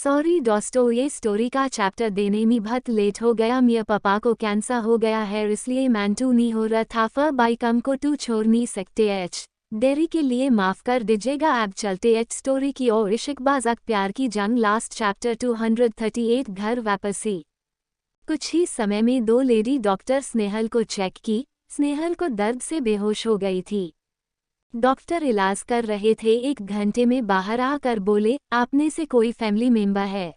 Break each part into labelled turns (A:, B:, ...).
A: Sorry दोस्तों, ये story का चैप्टर देने में बहुत लेट हो गया। मेरे पापा को कैंसर हो गया है, इसलिए मैंटू नहीं हो रहा था। फिर बाई कम को टू छोड़ नहीं सकते एच। देरी के लिए माफ कर दीजिएगा। अब चलते एच स्टोरी की ओर। इश्कबाज़ प्यार की जंग लास्ट चैप्टर 238 घर वापसी। कुछ ही समय में दो लेडी डॉक्टर स्नेहल को चेक की। स्नेहल को दर्द से बेहोश हो गई थी। डॉक्टर इलाज कर रहे थे। 1 घंटे में बाहर आकर बोले, आपने से कोई फैमिली मेंबर है?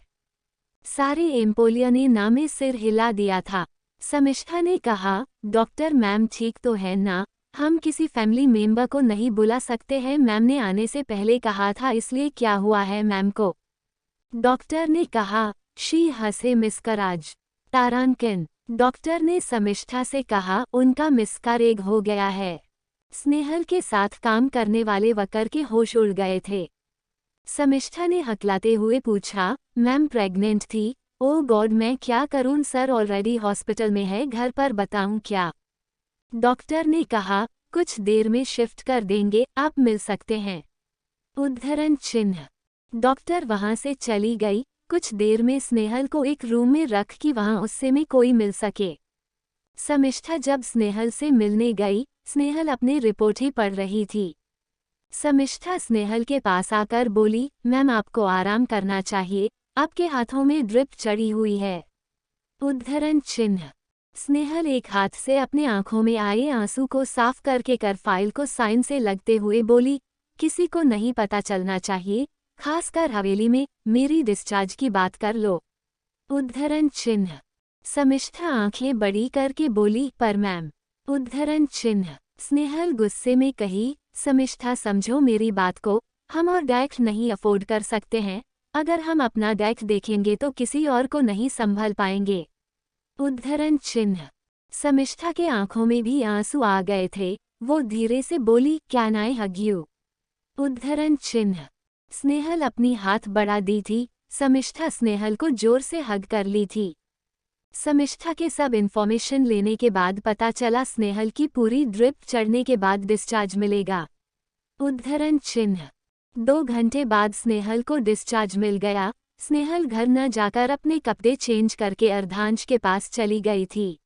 A: सारे एम्पोलिया ने ना में सिर हिला दिया था। समिष्ठा ने कहा, डॉक्टर मैम ठीक तो है ना? हम किसी फैमिली मेंबर को नहीं बुला सकते हैं। मैम ने आने से पहले कहा था, इसलिए क्या हुआ है मैम को? डॉक्टर ने कहा। शी हंसे मिसकराज। तारांकिन। डॉक्टर ने समिष्ठा से कहा, उनका मिसकैरेज हो गया है। स्नेहल के साथ काम करने वाले वर्कर के होश उड़ गए थे। समिष्ठा ने हकलाते हुए पूछा, मैम प्रेग्नेंट थी? ओह गॉड, मैं क्या करूं सर, ऑलरेडी हॉस्पिटल में है, घर पर बताऊं क्या? डॉक्टर ने कहा, कुछ देर में शिफ्ट कर देंगे, आप मिल सकते हैं। उद्धरण चिन्ह। डॉक्टर वहां से चली गई। कुछ देर में स्नेहल को एक रूम में रख कि वहां उससे में कोई मिल सके। समिष्ठा जब स्नेहल से मिलने गई, स्नेहल अपनी रिपोर्ट ही पढ़ रही थी। समिष्ठा स्नेहल के पास आकर बोली, मैम आपको आराम करना चाहिए, आपके हाथों में ड्रिप चढ़ी हुई है। उद्धरण चिन्ह। स्नेहल एक हाथ से अपने आंखों में आए आंसू को साफ करके कर फाइल को साइन से लगते हुए बोली, किसी को नहीं पता चलना चाहिए, खासकर हवेली में, मेरी डिस्चार्ज की बात कर लो। उद्धरण चिन्ह। समिष्ठा आंखें बड़ी करके बोली, पर मैम। उद्धरण चिन्ह। स्नेहल गुस्से में कही, समिष्ठा समझो मेरी बात को, हम और डैक नहीं अफोर्ड कर सकते हैं। अगर हम अपना डैक देखेंगे तो किसी और को नहीं संभल पाएंगे। उद्धरण चिन्ह। समिष्ठा के आंखों में भी आंसू आ गए थे। वो धीरे से बोली, कैन आई हग यू? उद्धरण चिन्ह। स्नेहल अपनी हाथ बढ़ा दी थी। समिष्ठा स्नेहल को जोर से हग कर ली थी। समिष्ठा के सब इन्फॉर्मेशन लेने के बाद पता चला स्नेहल की पूरी ड्रिप चढ़ने के बाद डिस्चार्ज मिलेगा। उद्धरण चिन्ह। 2 घंटे बाद स्नेहल को डिस्चार्ज मिल गया। स्नेहल घर न जाकर अपने कपड़े चेंज करके अर्धांश के पास चली गई थी।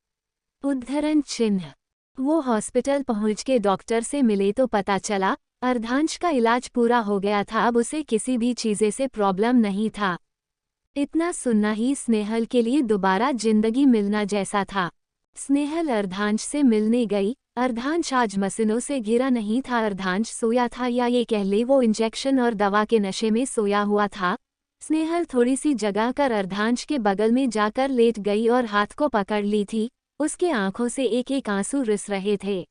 A: उद्धरण चिन्ह। वो हॉस्पिटल पहुंच के डॉक्टर से मिले तो पता चला, अर्धांश का इलाज पूरा हो गया था। अब उसे किसी भी चीज़ से प्रॉब्लम नहीं था। इतना सुनना ही स्नेहल के लिए दोबारा जिंदगी मिलना जैसा था। स्नेहल अर्धांश से मिलने गई। अर्धांश आज मशीनों से घिरा नहीं था। अर्धांश सोया था, या ये कह ले वो इंजेक्शन और दवा के नशे में सोया हुआ था। स्नेहल थोड़ी सी जगह कर अर्धांश के बगल में जाकर लेट गई और हाथ को पकड़ ली थी। उसके आंखों से एक एक आंसू रिस रहे थे।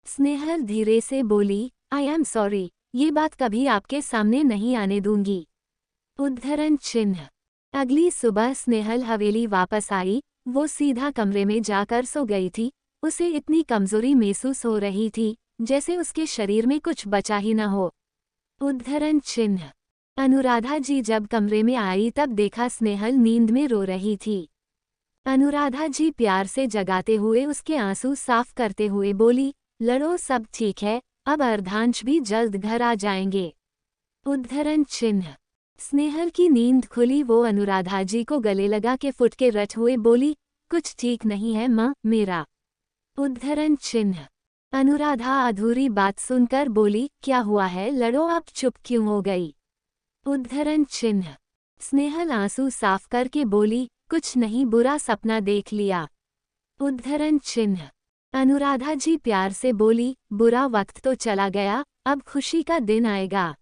A: स्नेहल धीरे से बोली, आई एम सॉरी, ये बात कभी आपके सामने नहीं आने दूंगी। उद्धरण चिन्ह। अगली सुबह स्नेहल हवेली वापस आई। वो सीधा कमरे में जाकर सो गई थी। उसे इतनी कमजोरी महसूस हो रही थी, जैसे उसके शरीर में कुछ बचा ही न हो। उद्धरण चिन्ह। अनुराधा जी जब कमरे में आई तब देखा स्नेहल नींद में रो रही थी। अनुराधा जी प्यार से जगाते हुए उसके आंसू साफ करते हुए बोली, लड़ो, सब ठीक है, अब अर्धांश भी जल्द घर आ जाएंगे। उद्धरण चिन्ह। स्नेहल की नींद खुली। वो अनुराधा जी को गले लगा के फुट के रट हुए बोली, कुछ ठीक नहीं है माँ मेरा। उद्धरण चिन्ह। अनुराधा अधूरी बात सुनकर बोली, क्या हुआ है, लड़ो, आप चुप क्यों हो गई? उद्धरण चिन्ह। स्नेहल आंसू साफ करके बोली, कुछ नहीं, बुरा सपना देख लिया। उद्धरण चिन्ह। अनुराधा जी प्यार से बोली, बुरा वक्त तो चला गया, अब खुशी का दिन आएगा।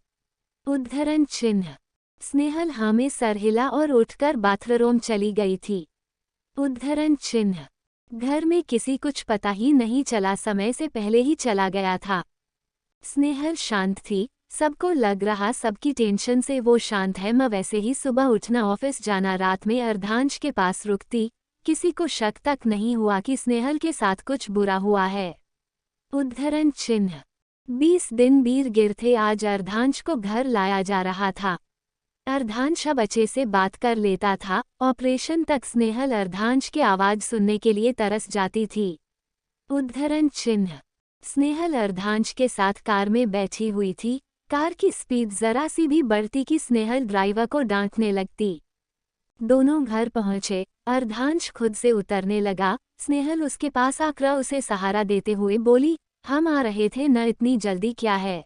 A: उद्धरण चिन्ह। स्नेहल हाँ में सर हिला और उठकर बाथरूम चली गई थी। उद्धरण चिन्ह। घर में किसी कुछ पता ही नहीं चला, समय से पहले ही चला गया था। स्नेहल शांत थी। सबको लग रहा सबकी टेंशन से वो शांत है। मैं वैसे ही सुबह उठना, ऑफिस जाना, रात में अर्धांश के पास रुकती। किसी को शक तक नहीं हुआ कि स्नेहल के साथ कुछ बुरा हुआ है। उद्धरण चिन्ह। 20 दिन बीत गिर थे। आज अर्धांश को घर लाया जा रहा था। अर्धांश अब अच्छे से बात कर लेता था। ऑपरेशन तक स्नेहल अर्धांश की आवाज सुनने के लिए तरस जाती थी। उद्धरण चिन्ह। स्नेहल अर्धांश के साथ कार में बैठी हुई थी। कार की स्पीड जरा सी भी बढ़ती कि स्नेहल ड्राइवर को डांटने लगती। दोनों घर पहुंचे। अर्धांश खुद से उतरने लगा। स्नेहल उसके पास आकर उसे सहारा देते हुए बोली, हम आ रहे थे न, इतनी जल्दी क्या है?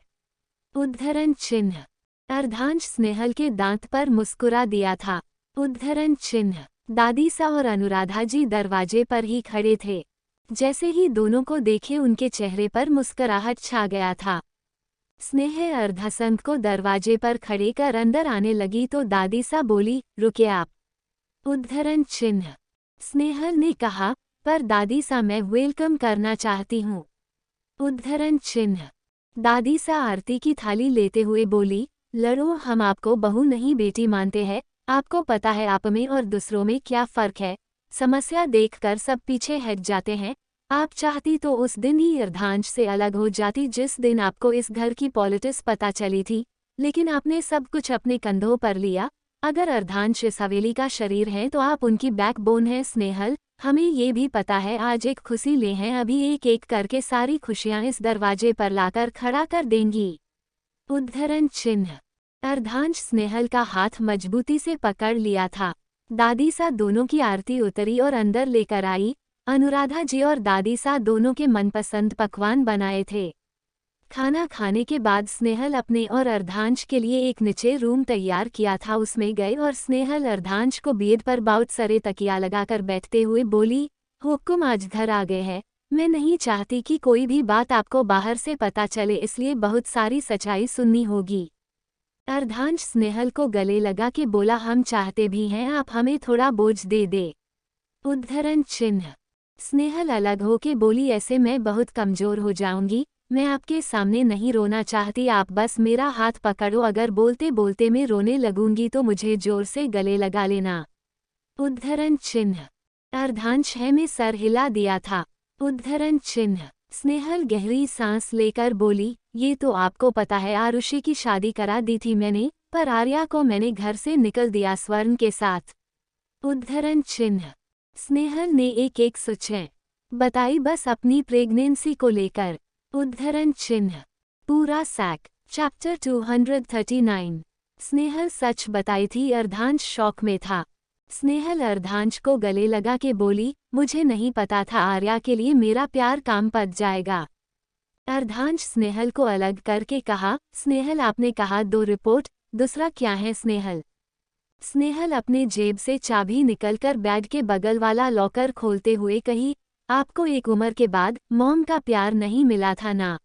A: उद्धरण चिन्ह। अर्धांश स्नेहल के दांत पर मुस्कुरा दिया था। उद्धरण चिन्ह। दादी सा और अनुराधा जी दरवाजे पर ही खड़े थे। जैसे ही दोनों को देखे उनके चेहरे पर मुस्कुराहट छा गया था। स्नेह अर्धसंत को दरवाजे पर खड़े कर अंदर आने लगी तो दादी सा बोली, रुके आप। उद्धरण चिन्ह। स्नेहल ने कहा, पर दादी सा मैं वेलकम करना चाहती हूँ। उद्धरण चिन्ह। दादी सा आरती की थाली लेते हुए बोली, लड़ो, हम आपको बहू नहीं बेटी मानते हैं। आपको पता है आप में और दूसरों में क्या फर्क है। समस्या देखकर सब पीछे हट जाते हैं। आप चाहती तो उस दिन ही अर्धांश से अलग हो जाती जिस दिन आपको इस घर की पॉलिटिक्स पता चली थी, लेकिन आपने सब कुछ अपने कंधों पर लिया। अगर अर्धांश इस हवेली का शरीर है तो आप उनकी बैकबोन है स्नेहल। हमें ये भी पता है आज एक खुशी ले हैं, अभी एक एक करके सारी खुशियां इस दरवाजे पर लाकर खड़ा कर देंगी। उद्धरण चिन्ह। अर्धांश स्नेहल का हाथ मजबूती से पकड़ लिया था। दादी सा दोनों की आरती उतरी और अंदर लेकर आई। अनुराधा जी और दादी सा दोनों के मनपसंद पकवान बनाए थे। खाना खाने के बाद स्नेहल अपने और अर्धांश के लिए एक नीचे रूम तैयार किया था, उसमें गए और स्नेहल अर्धांश को बेड पर बहुत सरे तकिया लगाकर बैठते हुए बोली, हुक्म आज घर आ गए हैं। मैं नहीं चाहती कि कोई भी बात आपको बाहर से पता चले, इसलिए बहुत सारी सच्चाई सुननी होगी। अर्धांश स्नेहल को गले लगा के बोला, हम चाहते भी हैं, आप हमें थोड़ा बोझ दे दे। उद्धरण चिन्ह। स्नेहल अलग होके बोली, ऐसे मैं बहुत कमजोर हो जाऊंगी। मैं आपके सामने नहीं रोना चाहती, आप बस मेरा हाथ पकड़ो। अगर बोलते बोलते मैं रोने लगूंगी तो मुझे जोर से गले लगा लेना। उद्धरण चिन्ह। अर्धांश है में सर हिला दिया था। उद्धरण चिन्ह। स्नेहल गहरी सांस लेकर बोली, ये तो आपको पता है, आरुषि की शादी करा दी थी मैंने, पर आर्या को मैंने घर से निकल दिया स्वर्ण के साथ। उद्धरण चिन्ह। स्नेहल ने एक एक सच्चाई बताई, बस अपनी प्रेगनेंसी को लेकर। उद्धरण चिन्ह। पूरा सैक। चैप्टर 239। स्नेहल सच बताई थी। अर्धांश शौक में था। स्नेहल अर्धांश को गले लगा के बोली, मुझे नहीं पता था आर्या के लिए मेरा प्यार काम पड़ जाएगा। अर्धांश स्नेहल को अलग करके कहा, स्नेहल आपने कहा 2 रिपोर्ट, दूसरा क्या है स्नेहल? स्नेहल अपने जेब से चाबी निकलकर बेड के बगल वाला लॉकर खोलते हुए कही, आपको एक उम्र के बाद मॉम का प्यार नहीं मिला था ना?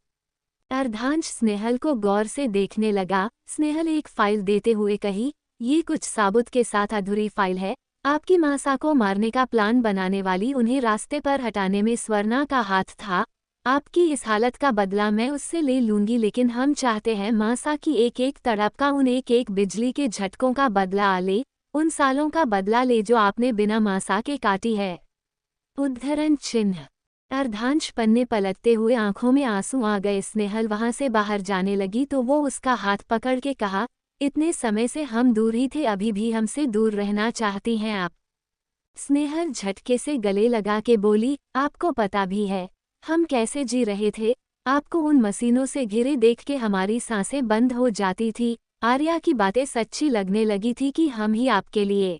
A: अर्धांश स्नेहल को गौर से देखने लगा। स्नेहल एक फाइल देते हुए कही, ये कुछ साबुत के साथ अधूरी फाइल है। आपकी मासा को मारने का प्लान बनाने वाली उन्हें रास्ते पर हटाने में स्वर्णा का हाथ था। आपकी इस हालत का बदला मैं उससे ले लूंगी, लेकिन हम चाहते हैं मासा की एक एक तड़प का, उन एक एक बिजली के झटकों का बदला ले, उन सालों का बदला ले जो आपने बिना मासा के काटी है। उद्धरण चिन्ह। अर्धांश पन्ने पलटते हुए आंखों में आंसू आ गए। स्नेहल वहां से बाहर जाने लगी तो वो उसका हाथ पकड़ के कहा, इतने समय से हम दूर ही थे, अभी भी हमसे दूर रहना चाहती हैं आप? स्नेहल झटके से गले लगा के बोली, आपको पता भी है हम कैसे जी रहे थे? आपको उन मशीनों से घिरे देख के हमारी सांसें बंद हो जाती थी। आर्या की बातें सच्ची लगने लगी थी कि हम ही आपके लिए।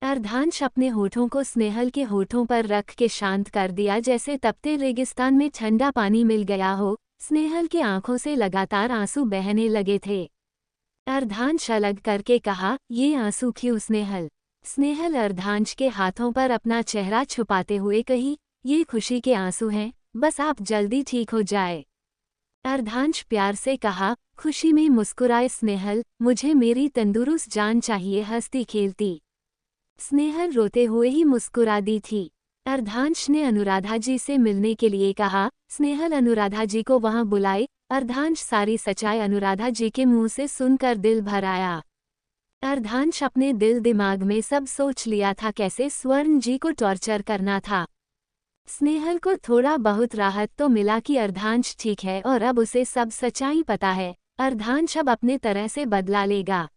A: अर्धांश अपने होठों को स्नेहल के होठों पर रख के शांत कर दिया, जैसे तपते रेगिस्तान में ठंडा पानी मिल गया हो। स्नेहल के आंखों से लगातार आंसू बहने लगे थे। अर्धांश अलग करके कहा, ये आंसू क्यों स्नेहल? स्नेहल अर्धांश के हाथों पर अपना चेहरा छुपाते हुए कही, ये खुशी के आंसू हैं, बस आप जल्दी ठीक हो जाए। अर्धांश प्यार से कहा, खुशी में मुस्कुराए स्नेहल, मुझे मेरी तंदुरुस्त जान चाहिए, हंसती खेलती। स्नेहल रोते हुए ही मुस्कुरा दी थी। अर्धांश ने अनुराधा जी से मिलने के लिए कहा। स्नेहल अनुराधा जी को वहां बुलाए। अर्धांश सारी सच्चाई अनुराधा जी के मुंह से सुनकर दिल भर आया। अर्धांश अपने दिल दिमाग में सब सोच लिया था, कैसे स्वर्ण जी को टॉर्चर करना था। स्नेहल को थोड़ा बहुत राहत तो मिला कि अर्धांश ठीक है और अब उसे सब सच्चाई पता है। अर्धांश अब अपने तरह से बदला लेगा।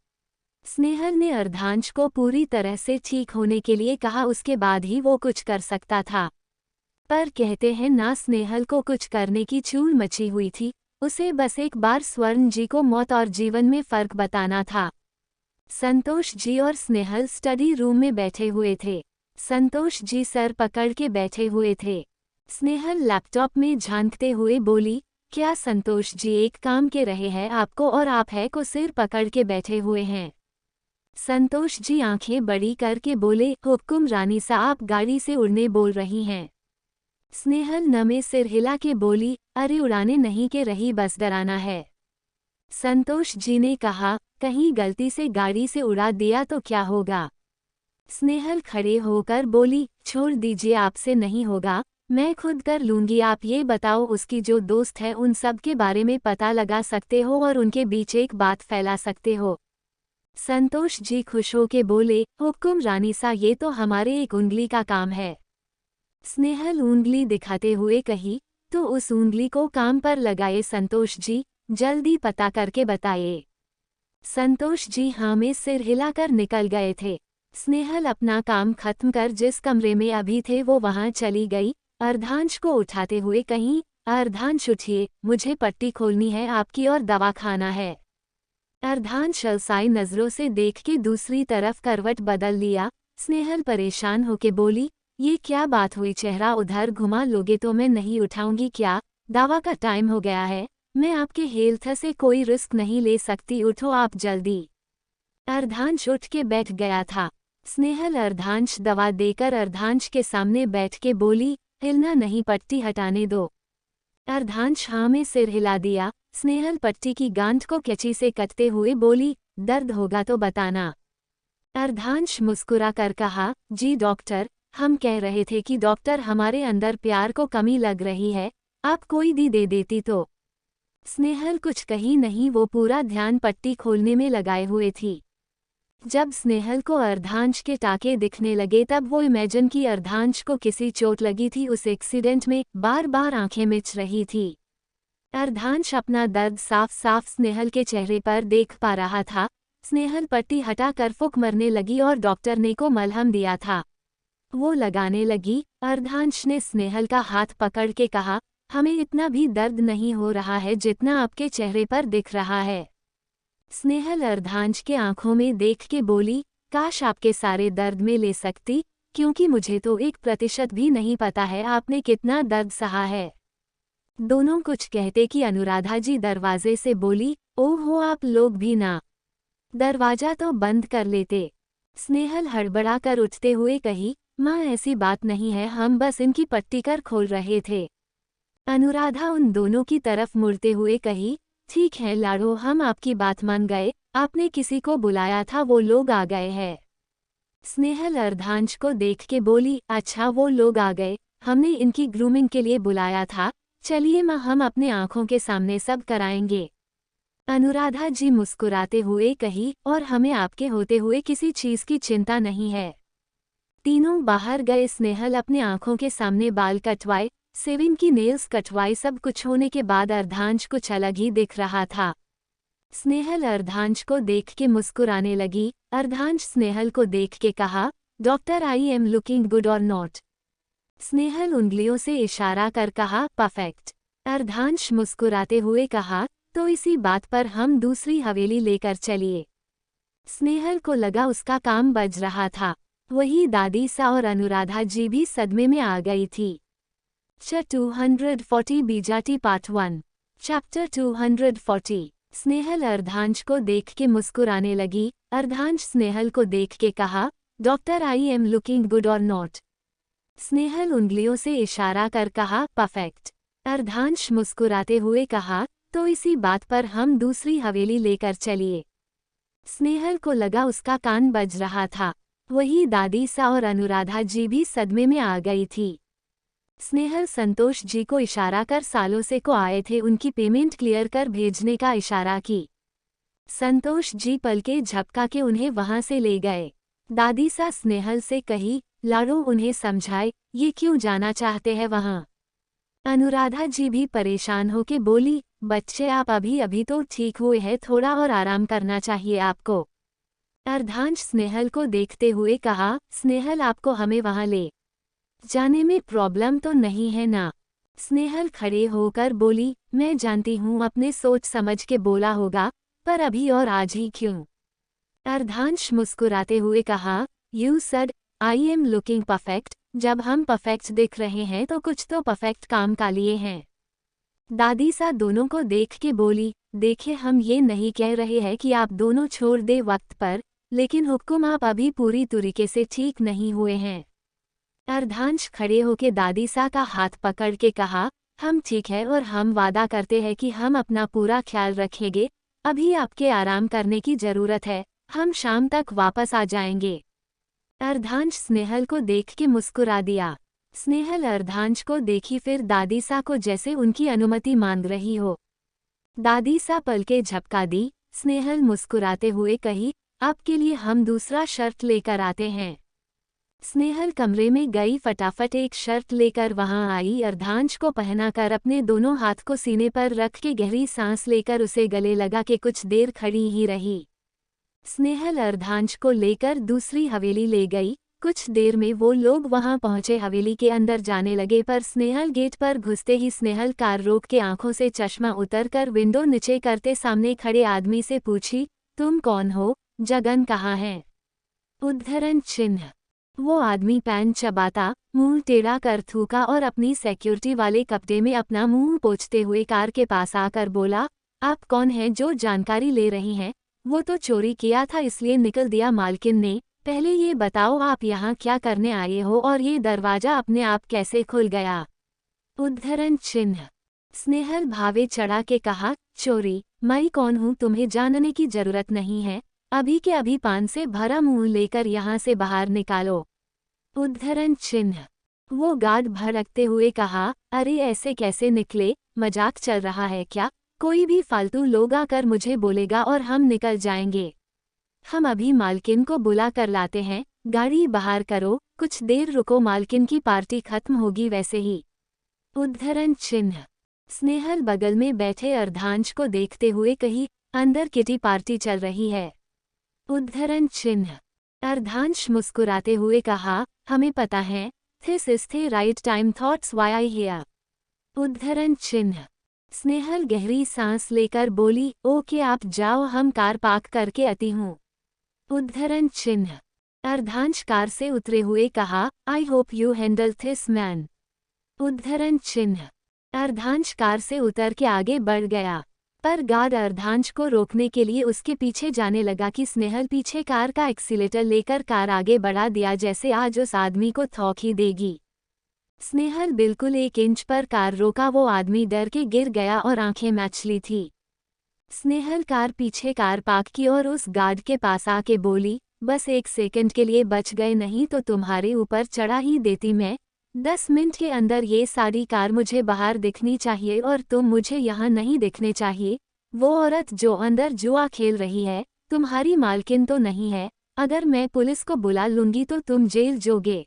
A: स्नेहल ने अर्धांश को पूरी तरह से ठीक होने के लिए कहा, उसके बाद ही वो कुछ कर सकता था। पर कहते हैं ना, स्नेहल को कुछ करने की चूल मची हुई थी। उसे बस एक बार स्वर्ण जी को मौत और जीवन में फर्क बताना था। संतोष जी और स्नेहल स्टडी रूम में बैठे हुए थे। संतोष जी सर पकड़ के बैठे हुए थे। स्नेहल लैपटॉप में झांकते हुए बोली, क्या संतोष जी एक काम के रहे हैं आपको और आप है को सिर पकड़ के बैठे हुए हैं। संतोष जी आंखें बड़ी करके बोले, हुक्म रानी साहब गाड़ी से उड़ने बोल रही हैं। स्नेहल नमे सिर हिला के बोली, अरे उड़ाने नहीं के रही बस डराना है। संतोष जी ने कहा, कहीं गलती से गाड़ी से उड़ा दिया तो क्या होगा। स्नेहल खड़े होकर बोली, छोड़ दीजिए आपसे नहीं होगा, मैं खुद कर लूंगी। आप ये बताओ उसकी जो दोस्त है उन सब के बारे में पता लगा सकते हो और उनके बीच एक बात फैला सकते हो। संतोष जी खुश होके बोले, हुक्म रानी सा ये तो हमारे एक उंगली का काम है। स्नेहल उंगली दिखाते हुए कही, तो उस उंगली को काम पर लगाए संतोष जी, जल्दी पता करके बताइए। संतोष जी हाँ में सिर हिलाकर निकल गए थे। स्नेहल अपना काम खत्म कर जिस कमरे में अभी थे वो वहां चली गई। अर्धांश को उठाते हुए कहीं, अर्धांश उठिए, मुझे पट्टी खोलनी है आपकी और दवा खाना है। अर्धांश अलसाई नजरों से देख के दूसरी तरफ करवट बदल लिया। स्नेहल परेशान होके बोली, ये क्या बात हुई, चेहरा उधर घुमा लोगे तो मैं नहीं उठाऊंगी क्या, दवा का टाइम हो गया है, मैं आपके हेल्थ से कोई रिस्क नहीं ले सकती, उठो आप जल्दी। अर्धांश उठ के बैठ गया था। स्नेहल अर्धांश दवा देकर अर्धांश के सामने बैठ के बोली, हिलना नहीं, पट्टी हटाने दो। अर्धांश हाँ में सिर हिला दिया। स्नेहल पट्टी की गांठ को कैंची से कटते हुए बोली, दर्द होगा तो बताना। अर्धांश मुस्कुरा कर कहा, जी डॉक्टर, हम कह रहे थे कि डॉक्टर हमारे अंदर प्यार को कमी लग रही है, आप कोई दी दे देती तो। स्नेहल कुछ कही नहीं, वो पूरा ध्यान पट्टी खोलने में लगाए हुए थी। जब स्नेहल को अर्धांश के टाके दिखने लगे तब वो इमेजिन की अर्धांश को किसी चोट लगी थी उस एक्सीडेंट में, बार बार आंखें मिच रही थी। अर्धांश अपना दर्द साफ साफ स्नेहल के चेहरे पर देख पा रहा था। स्नेहल पट्टी हटाकर फूंक मरने लगी और डॉक्टर ने को मलहम दिया था, वो लगाने लगी। अर्धांश ने स्नेहल का हाथ पकड़ के कहा, हमें इतना भी दर्द नहीं हो रहा है जितना आपके चेहरे पर दिख रहा है। स्नेहल अर्धांश के आंखों में देख के बोली, काश आपके सारे दर्द में ले सकती, क्योंकि मुझे तो 1% भी नहीं पता है आपने कितना दर्द सहा है। दोनों कुछ कहते कि अनुराधा जी दरवाजे से बोली, ओहो आप लोग भी ना, दरवाजा तो बंद कर लेते। स्नेहल हड़बड़ा कर उठते हुए कही, माँ ऐसी बात नहीं है, हम बस इनकी पट्टी कर खोल रहे थे। अनुराधा उन दोनों की तरफ मुड़ते हुए कही, ठीक है लाड़ो, हम आपकी बात मान गए, आपने किसी को बुलाया था, वो लोग आ गए हैं। स्नेहल अर्धांश को देख के बोली, अच्छा वो लोग आ गए, हमने इनकी ग्रूमिंग के लिए बुलाया था, चलिए माँ हम अपने आंखों के सामने सब कराएंगे। अनुराधा जी मुस्कुराते हुए कही, और हमें आपके होते हुए किसी चीज की चिंता नहीं है। तीनों बाहर गए। स्नेहल अपने आंखों के सामने बाल कटवाए, सेविंग की नेल्स कटवाई, सब कुछ होने के बाद अर्धांश कुछ अलग ही दिख रहा था। स्नेहल अर्धांश को देख के मुस्कुराने लगी। अर्धांश स्नेहल को देख के कहा, doctor I am looking good और नॉट। स्नेहल उंगलियों से इशारा कर कहा, परफेक्ट। अर्धांश मुस्कुराते हुए कहा, तो इसी बात पर हम दूसरी हवेली लेकर चलिए। स्नेहल को लगा उसका काम बज रहा था। वही दादी सा और अनुराधा जी भी सदमे में आ गई थी। 240 बीजाटी पार्ट 1 चैप्टर 240। स्नेहल अर्धांश को देख के मुस्कुराने लगी। अर्धांश स्नेहल को देख के कहा, doctor I am looking good और नॉट। स्नेहल उंगलियों से इशारा कर कहा, परफेक्ट। अर्धांश मुस्कुराते हुए कहा, तो इसी बात पर हम दूसरी हवेली लेकर चलिए। स्नेहल को लगा उसका कान बज रहा था। वही दादी सा और अनुराधा जी भी सदमे में आ गई थी। स्नेहल संतोष जी को इशारा कर सालों से को आए थे उनकी पेमेंट क्लियर कर भेजने का इशारा की। संतोष जी पल के झपका के उन्हें वहां से ले गए। दादी सा स्नेहल से कही, लाड़ो उन्हें समझाए, ये क्यों जाना चाहते हैं वहां। अनुराधा जी भी परेशान होके बोली, बच्चे आप अभी अभी तो ठीक हुए हैं, थोड़ा और आराम करना चाहिए आपको। अर्धांश स्नेहल को देखते हुए कहा, स्नेहल आपको हमें वहां ले जाने में प्रॉब्लम तो नहीं है ना। स्नेहल खड़े होकर बोली, मैं जानती हूँ अपने सोच समझ के बोला होगा, पर अभी और आज ही क्यों? अर्धांश मुस्कुराते हुए कहा, you said I am looking perfect. जब हम परफेक्ट दिख रहे हैं तो कुछ तो परफेक्ट काम का लिए हैं। दादी सा दोनों को देख के बोली, देखिए हम ये नहीं कह रहे हैं कि आप दोनों छोड़ दे वक्त पर, लेकिन हुक्म आप अभी पूरी तरीके से ठीक नहीं हुए हैं। अर्धांश खड़े होके दादी सा का हाथ पकड़ के कहा, हम ठीक है और हम वादा करते हैं कि हम अपना पूरा ख्याल रखेंगे। अभी आपके आराम करने की जरूरत है, हम शाम तक वापस आ जाएंगे। अर्धांश स्नेहल को देख के मुस्कुरा दिया। स्नेहल अर्धांश को देखी, फिर दादी सा को, जैसे उनकी अनुमति मांग रही हो। दादी सा पलके झपका दी। स्नेहल मुस्कुराते हुए कही, आपके लिए हम दूसरा शर्ट लेकर आते हैं। स्नेहल कमरे में गई, फटाफट एक शर्ट लेकर वहां आई। अर्धांश को पहनाकर अपने दोनों हाथ को सीने पर रख के गहरी सांस लेकर उसे गले लगा के कुछ देर खड़ी ही रही। स्नेहल अर्धांश को लेकर दूसरी हवेली ले गई। कुछ देर में वो लोग वहां पहुंचे। हवेली के अंदर जाने लगे, पर स्नेहल गेट पर घुसते ही स्नेहल कार रोक के आंखों से चश्मा उतरकर विंडो नीचे करते सामने खड़े आदमी से पूछी, तुम कौन हो? जगन कहाँ है? उद्धरण चिन्ह। वो आदमी पैन चबाता, मुंह टेढ़ा कर थूका और अपनी सिक्योरिटी वाले कपड़े में अपना मुंह पोंछते हुए कार के पास आकर बोला, आप कौन हैं जो जानकारी ले रही हैं? वो तो चोरी किया था इसलिए निकल दिया मालकिन ने। पहले ये बताओ आप यहाँ क्या करने आए हो और ये दरवाजा अपने आप कैसे खुल गया? उद्धरण चिन्ह। स्नेहल भावे चढ़ा के कहा, चोरी? मैं कौन हूँ तुम्हें जानने की जरूरत नहीं है। अभी के अभी पान से भरा मुंह लेकर यहाँ से बाहर निकालो। उद्धरण चिन्ह। वो गार्ड भड़कते हुए कहा, अरे ऐसे कैसे निकले? मजाक चल रहा है क्या? कोई भी फालतू लोग आकर मुझे बोलेगा और हम निकल जाएंगे। हम अभी मालकिन को बुला कर लाते हैं, गाड़ी बाहर करो, कुछ देर रुको, मालकिन की पार्टी खत्म होगी वैसे ही। उद्धरण चिन्ह। स्नेहल बगल में बैठे अर्धांश को देखते हुए कही, अंदर किटी पार्टी चल रही है। उद्धरण चिन्ह। अर्धांश मुस्कुराते हुए कहा, हमें पता है, this is the right time thoughts why I hear. उद्धरण चिन्ह। स्नेहल गहरी सांस लेकर बोली, ओके आप जाओ, हम कार पार्क करके आती हूँ। उद्धरण चिन्ह। अर्धांश कार से उतरे हुए कहा, I hope you handle this man. उद्धरण चिन्ह। अर्धांश कार से उतर के आगे बढ़ गया, पर गार्ड अर्धांश को रोकने के लिए उसके पीछे जाने लगा कि स्नेहल पीछे कार का एक्सीलेटर लेकर कार आगे बढ़ा दिया, जैसे आज उस आदमी को थौक ही देगी। स्नेहल बिल्कुल 1 इंच पर कार रोका, वो आदमी डर के गिर गया और आंखें मचली थी। स्नेहल कार पीछे कार पार्क की और उस गार्ड के पास आके बोली, बस 1 सेकंड के लिए बच गए, नहीं तो तुम्हारे ऊपर चढ़ा ही देती मैं। 10 मिनट के अंदर ये सारी कार मुझे बाहर दिखनी चाहिए और तुम मुझे यहाँ नहीं दिखने चाहिए। वो औरत जो अंदर जुआ खेल रही है, तुम्हारी मालकिन तो नहीं है। अगर मैं पुलिस को बुला लूंगी तो तुम जेल जोगे।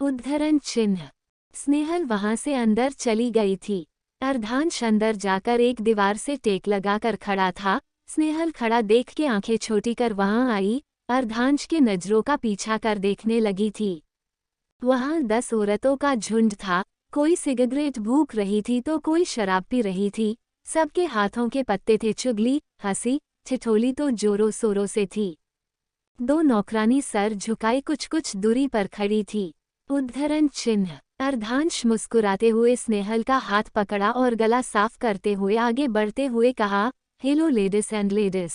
A: उद्धरण चिन्ह। स्नेहल वहां से अंदर चली गई थी। अर्धांश अंदर जाकर एक दीवार से टेक लगाकर खड़ा था। स्नेहल खड़ा देख के आंखें छोटी कर वहां आई, अर्धांश के नजरों का पीछा कर देखने लगी थी। वहां 10 औरतों का झुंड था, कोई सिगरेट भूख रही थी तो कोई शराब पी रही थी। सबके हाथों के पत्ते थे, चुगली, हंसी, ठिठोली तो जोरों शोरों से थी। 2 नौकरानी सर झुकाए कुछ कुछ दूरी पर खड़ी थी। उद्धरण चिन्ह। अर्धांश मुस्कुराते हुए स्नेहल का हाथ पकड़ा और गला साफ करते हुए आगे बढ़ते हुए कहा, हेलो लेडीज एंड लेडीज।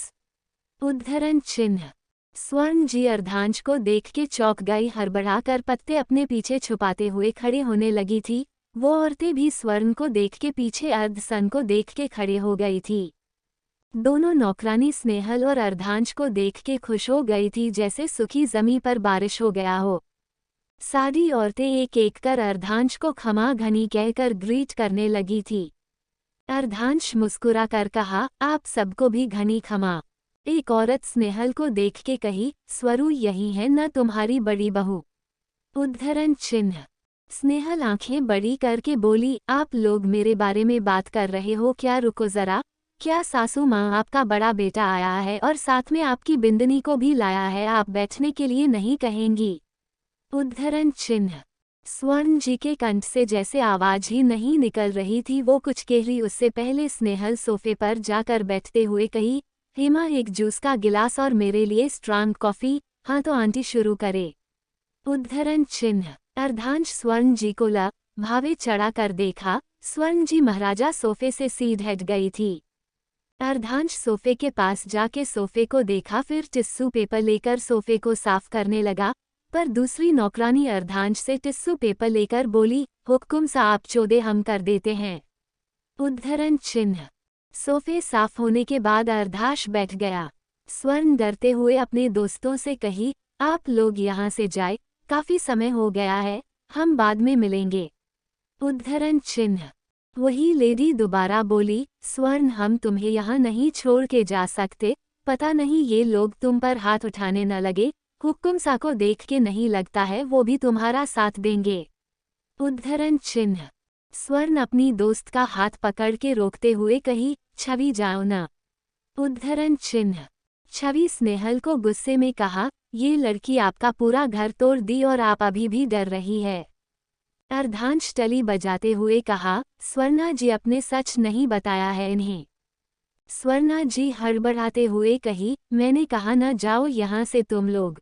A: उद्धरण चिन्ह। स्वर्ण जी अर्धांश को देख के चौंक गई, हड़बड़ाकर पत्ते अपने पीछे छुपाते हुए खड़े होने लगी थी। वो औरतें भी स्वर्ण को देख के पीछे अर्धसन को देख के खड़े हो गई थी। दोनों नौकरानी स्नेहल और अर्धांश को देख के खुश हो गई थी, जैसे सूखी जमी पर बारिश हो गया हो। सारी औरतें एक एक कर अर्धांश को खमा घनी कहकर ग्रीट करने लगी थी। अर्धांश मुस्कुरा कर कहा, आप सबको भी घनी खमा। एक औरत स्नेहल को देख के कही, स्वरू यही है न तुम्हारी बड़ी बहू। उद्धरण चिन्ह। स्नेहल आंखें बड़ी करके बोली, आप लोग मेरे बारे में बात कर रहे हो क्या? रुको जरा, क्या सासू माँ आपका बड़ा बेटा आया है और साथ में आपकी बिंदनी को भी लाया है? आप बैठने के लिए नहीं कहेंगी? उद्धरण चिन्ह। स्वर्ण जी के कंठ से जैसे आवाज ही नहीं निकल रही थी। वो कुछ कह रही उससे पहले स्नेहल सोफे पर जाकर बैठते हुए कही, हेमा एक जूस का गिलास और मेरे लिए स्ट्रांग कॉफी। हाँ तो आंटी शुरू करे। उद्धरण चिन्ह। अर्धांश स्वर्ण जी को भावे चढ़ा कर देखा। स्वर्ण जी महाराजा सोफे से सीध हट गई थी। अर्धांश सोफे के पास जाके सोफे को देखा, फिर टिश्यू पेपर लेकर सोफे को साफ करने लगा। पर दूसरी नौकरानी अर्धांश से टिश्यू पेपर लेकर बोली, हुक्म सा आप चौदे हम कर देते हैं। उद्धरण चिन्ह। सोफे साफ होने के बाद अर्धांश बैठ गया। स्वर्ण डरते हुए अपने दोस्तों से कही, आप लोग यहाँ से जाए, काफी समय हो गया है, हम बाद में मिलेंगे। उद्धरण चिन्ह। वही लेडी दोबारा बोली, स्वर्ण हम तुम्हें यहाँ नहीं छोड़ के जा सकते, पता नहीं ये लोग तुम पर हाथ उठाने न लगे, हुक्म सा को देख के नहीं लगता है वो भी तुम्हारा साथ देंगे। उद्धरण चिन्ह। स्वर्ण अपनी दोस्त का हाथ पकड़ के रोकते हुए कही, छवि जाओ न। उद्धरण चिन्ह। छवि स्नेहल को गुस्से में कहा, ये लड़की आपका पूरा घर तोड़ दी और आप अभी भी डर रही है। अर्धांश टली बजाते हुए कहा, स्वर्णा जी अपने सच नहीं बताया है इन्हें। स्वर्णा जी हड़बड़ाते हुए कही, मैंने कहा न जाओ यहाँ से तुम लोग।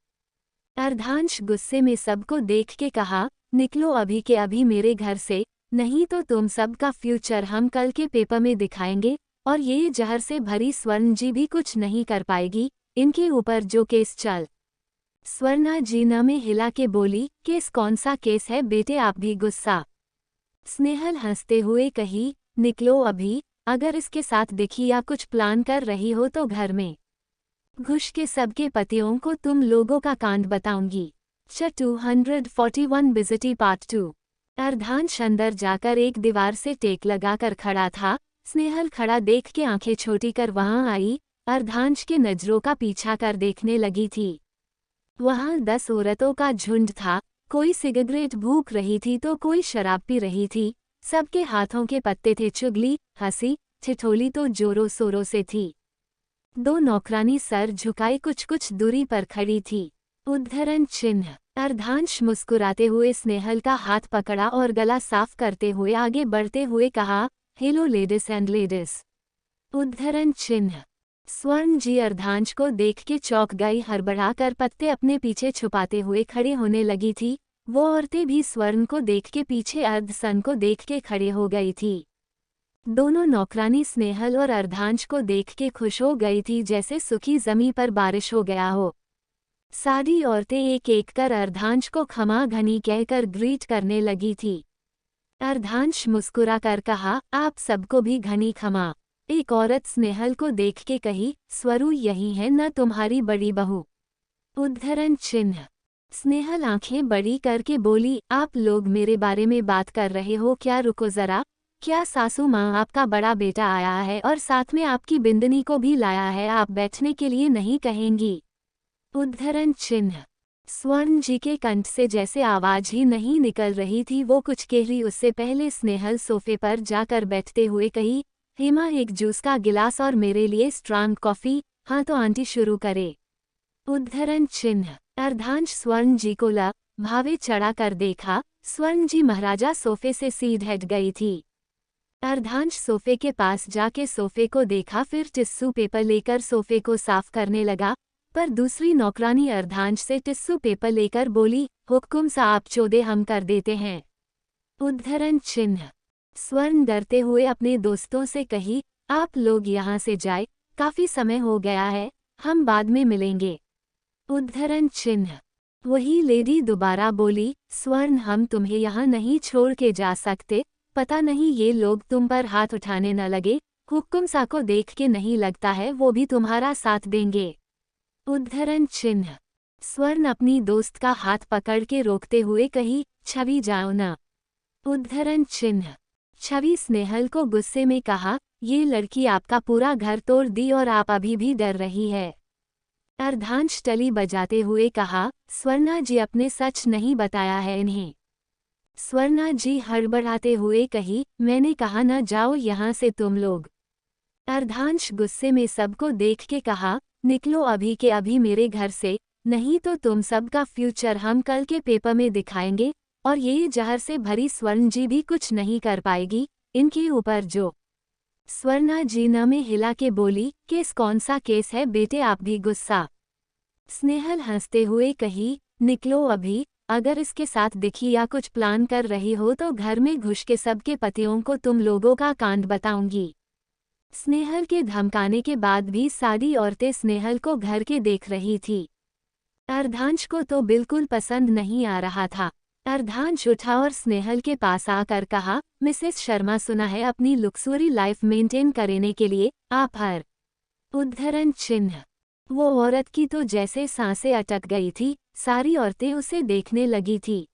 A: अर्धांश गुस्से में सबको देख के कहा, निकलो अभी के अभी मेरे घर से, नहीं तो तुम सबका फ्यूचर हम कल के पेपर में दिखाएंगे, और ये जहर से भरी स्वर्ण जी भी कुछ नहीं कर पाएगी, इनके ऊपर जो केस चल। स्वर्णा जी न में हिला के बोली, केस कौन सा केस है बेटे आप भी गुस्सा। स्नेहल हंसते हुए कही, निकलो अभी, अगर इसके साथ दिखी या कुछ प्लान कर रही हो तो घर में घुस के सबके पतियों को तुम लोगों का कांड बताऊंगी। 241 बिजिटी पार्ट 2। अर्धांश अंदर जाकर एक दीवार से टेक लगाकर खड़ा था। स्नेहल खड़ा देख के आंखें छोटी कर वहां आई, अर्धांश के नजरों का पीछा कर देखने लगी थी। वहां 10 औरतों का झुंड था, कोई सिगरेट भूख रही थी तो कोई शराब पी रही थी, सबके हाथों के पत्ते थे, चुगली हंसी ठिठोली तो जोरों शोरों से थी। 2 नौकरानी सर झुकाए कुछ कुछ दूरी पर खड़ी थी। उद्धरण चिन्ह। अर्धांश मुस्कुराते हुए स्नेहल का हाथ पकड़ा और गला साफ करते हुए आगे बढ़ते हुए कहा, हेलो लेडीज एंड लेडीज। उद्धरण चिन्ह। स्वर्ण जी अर्धांश को देख के चौंक गई, हड़बड़ाकर पत्ते अपने पीछे छुपाते हुए खड़े होने लगी थी। वो औरतें भी स्वर्ण को देख के पीछे अर्धसन को देख के खड़े हो गई थी। दोनों नौकरानी स्नेहल और अर्धांश को देख के खुश हो गई थी, जैसे सुखी जमी पर बारिश हो गया हो। सारी औरतें एक एक कर अर्धांश को खमा घनी कहकर ग्रीट करने लगी थी। अर्धांश मुस्कुरा कर कहा, आप सबको भी घनी खमा। एक औरत स्नेहल को देख के कही, स्वरू यही है न तुम्हारी बड़ी बहू। उद्धरण चिन्ह। स्नेहल आंखें बड़ी करके बोली, आप लोग मेरे बारे में बात कर रहे हो क्या? रुको जरा, क्या सासू माँ आपका बड़ा बेटा आया है और साथ में आपकी बिंदनी को भी लाया है, आप बैठने के लिए नहीं कहेंगी? उद्धरण चिन्ह। स्वर्ण जी के कंठ से जैसे आवाज ही नहीं निकल रही थी। वो कुछ कह रही उससे पहले स्नेहल सोफे पर जाकर बैठते हुए कही, हेमा एक जूस का गिलास और मेरे लिए स्ट्रांग कॉफी। हाँ तो आंटी शुरू करे। उद्धरण चिन्ह। अर्धांश स्वर्ण जी को भावे चढ़ा कर देखा। स्वर्ण जी महाराजा सोफे से सीध हट गई थी। अर्धांश सोफे के पास जाके सोफे को देखा, फिर टिश्यू पेपर लेकर सोफे को साफ करने लगा। पर दूसरी नौकरानी अर्धांश से टिश्यू पेपर लेकर बोली, हुक्म सा आप चौदे हम कर देते हैं। उद्धरण चिन्ह। स्वर्ण डरते हुए अपने दोस्तों से कही, आप लोग यहाँ से जाए, काफी समय हो गया है, हम बाद में मिलेंगे। उद्धरण चिन्ह। वही लेडी दोबारा बोली, स्वर्ण हम तुम्हें यहाँ नहीं छोड़ के जा सकते, पता नहीं ये लोग तुम पर हाथ उठाने न लगे, हुक्म सा को देख के नहीं लगता है वो भी तुम्हारा साथ देंगे। उद्धरण चिन्ह। स्वर्ण अपनी दोस्त का हाथ पकड़ के रोकते हुए कही, छवि जाओ न। उद्धरण चिन्ह। छवि स्नेहल को गुस्से में कहा, ये लड़की आपका पूरा घर तोड़ दी और आप अभी भी डर रही है। अर्धांश टली बजाते हुए कहा, स्वर्णा जी अपने सच नहीं बताया है इन्हें। स्वर्णा जी हड़बड़ाते हुए कही, मैंने कहा न जाओ यहाँ से तुम लोग। अर्धांश गुस्से में सबको देख के कहा, निकलो अभी के अभी मेरे घर से, नहीं तो तुम सबका फ्यूचर हम कल के पेपर में दिखाएंगे, और ये जहर से भरी स्वर्ण जी भी कुछ नहीं कर पाएगी इनके ऊपर जो। स्वर्णा जी न में हिला के बोली, केस कौन सा केस है बेटे, आप भी गुस्सा। स्नेहल हंसते हुए कही, निकलो अभी, अगर इसके साथ दिखी या कुछ प्लान कर रही हो तो घर में घुस के सबके पतियों को तुम लोगों का कांड बताऊंगी। स्नेहल के धमकाने के बाद भी सारी औरतें स्नेहल को घर के देख रही थी। अर्धांश को तो बिल्कुल पसंद नहीं आ रहा था। अर्धांश उठा और स्नेहल के पास आकर कहा, मिसेस शर्मा, सुना है अपनी लग्जरी लाइफ मेंटेन करने के लिए आप हर उद्धरण चिन्ह। वो औरत की तो जैसे सांसें अटक गई थी, सारी औरतें उसे देखने लगी थी।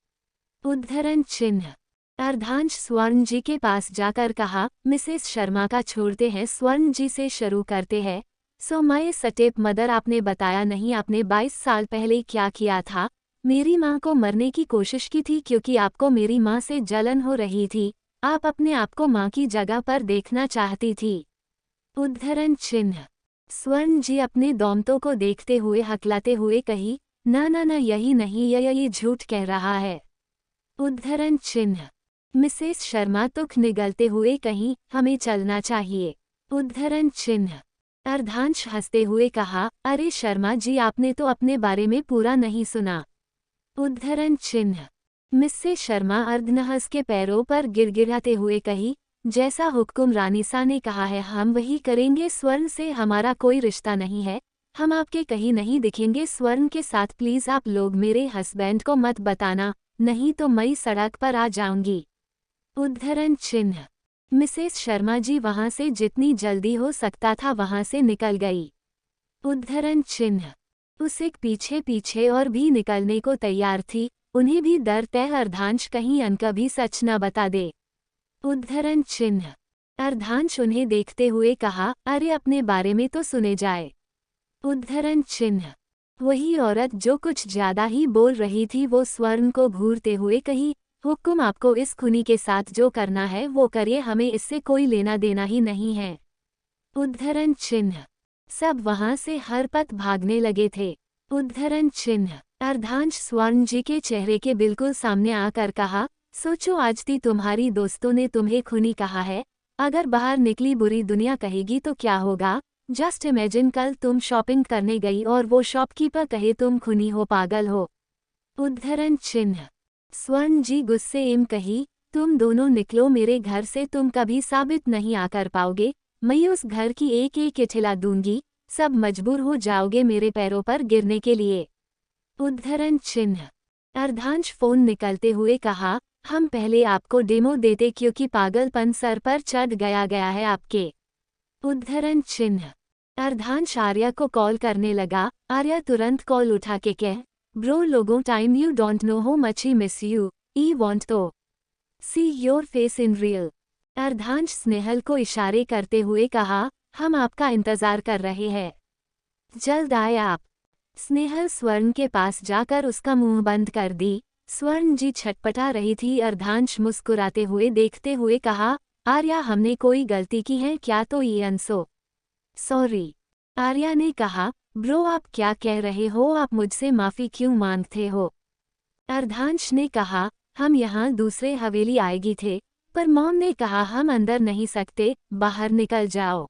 A: उद्धरण चिन्ह। अर्धांश स्वर्ण जी के पास जाकर कहा, मिसेस शर्मा का छोड़ते हैं, स्वर्ण जी से शुरू करते हैं। सो माय स्टेप मदर, आपने बताया नहीं आपने 22 साल पहले क्या किया था। मेरी माँ को मरने की कोशिश की थी क्योंकि आपको मेरी माँ से जलन हो रही थी। आप अपने आप को माँ की जगह पर देखना चाहती थी। उद्धरण चिन्ह। स्वर्ण जी अपने दौमतों को देखते हुए हकलाते हुए कही, ना ना ना, यही नहीं, ये झूठ कह रहा है। उद्धरण चिन्ह। मिसेस शर्मा तुख निगलते हुए कहीं, हमें चलना चाहिए। उद्धरण चिन्ह। अर्धांश हंसते हुए कहा, अरे शर्मा जी, आपने तो अपने बारे में पूरा नहीं सुना। उद्धरण चिन्ह। मिसेस शर्मा अर्धनहस के पैरों पर गिड़गिड़ाते हुए कही, जैसा हुक्म रानीसा ने कहा है हम वही करेंगे। स्वर्ण से हमारा कोई रिश्ता नहीं है, हम आपके कहीं नहीं दिखेंगे स्वर्ण के साथ। प्लीज आप लोग मेरे हस्बैंड को मत बताना, नहीं तो मैं सड़क पर आ जाऊंगी। उद्धरण चिन्ह। मिसेस शर्मा जी वहां से जितनी जल्दी हो सकता था वहां से निकल गई। उद्धरण चिन्ह। उसे पीछे पीछे और भी निकलने को तैयार थी, उन्हें भी डर तय अर्धांश कहीं अनका भी सच न बता दे। उद्धरण चिन्ह। अर्धांश उन्हें देखते हुए कहा, अरे अपने बारे में तो सुने जाए। उद्धरण चिन्ह। वही औरत जो कुछ ज्यादा ही बोल रही थी वो स्वर्ण को घूरते हुए कही, हुक्म आपको इस खूनी के साथ जो करना है वो करिए, हमें इससे कोई लेना देना ही नहीं है। उद्धरण चिन्ह। सब वहां से हरपत भागने लगे थे। उद्धरण चिन्ह। अर्धांश स्वर्ण जी के चेहरे के बिल्कुल सामने आकर कहा, सोचो आज थी तुम्हारी दोस्तों ने तुम्हें खूनी कहा है, अगर बाहर निकली बुरी दुनिया कहेगी तो क्या होगा। जस्ट इमेजिन कल तुम शॉपिंग करने गई और वो शॉपकीपर कहे तुम खूनी हो, पागल हो। उद्धरण चिन्ह। स्वर्ण जी गुस्से एम कही, तुम दोनों निकलो मेरे घर से, तुम कभी साबित नहीं आकर पाओगे, मैं उस घर की एक एक इठिला दूंगी, सब मजबूर हो जाओगे मेरे पैरों पर गिरने के लिए। उद्धरण चिन्ह। अर्धांश फोन निकलते हुए कहा, हम पहले आपको डेमो देते क्योंकि पागलपन सर पर चढ़ गया है आपके। उद्धरण चिन्ह। अर्धांश आर्या को कॉल करने लगा। आर्या तुरंत कॉल उठा के कह, ब्रो लोगों time you don't know how much I miss you, I want to see your face in real. Ardhansh Snehal को इशारे करते हुए कहा, हम आपका इंतजार कर रहे हैं, जल्द आए आप। स्नेहल स्वर्ण के पास जाकर उसका मुंह बंद कर दी। स्वर्ण जी छटपटा रही थी। अर्धांश मुस्कुराते हुए देखते हुए कहा, आर्या हमने कोई गलती की है क्या, तो ये अनसो सॉरी। आर्या ने कहा, ब्रो आप क्या कह रहे हो, आप मुझसे माफी क्यों मांगते हो। अर्धांश ने कहा, हम यहाँ दूसरे हवेली आएगी थे, पर मॉम ने कहा हम अंदर नहीं सकते, बाहर निकल जाओ।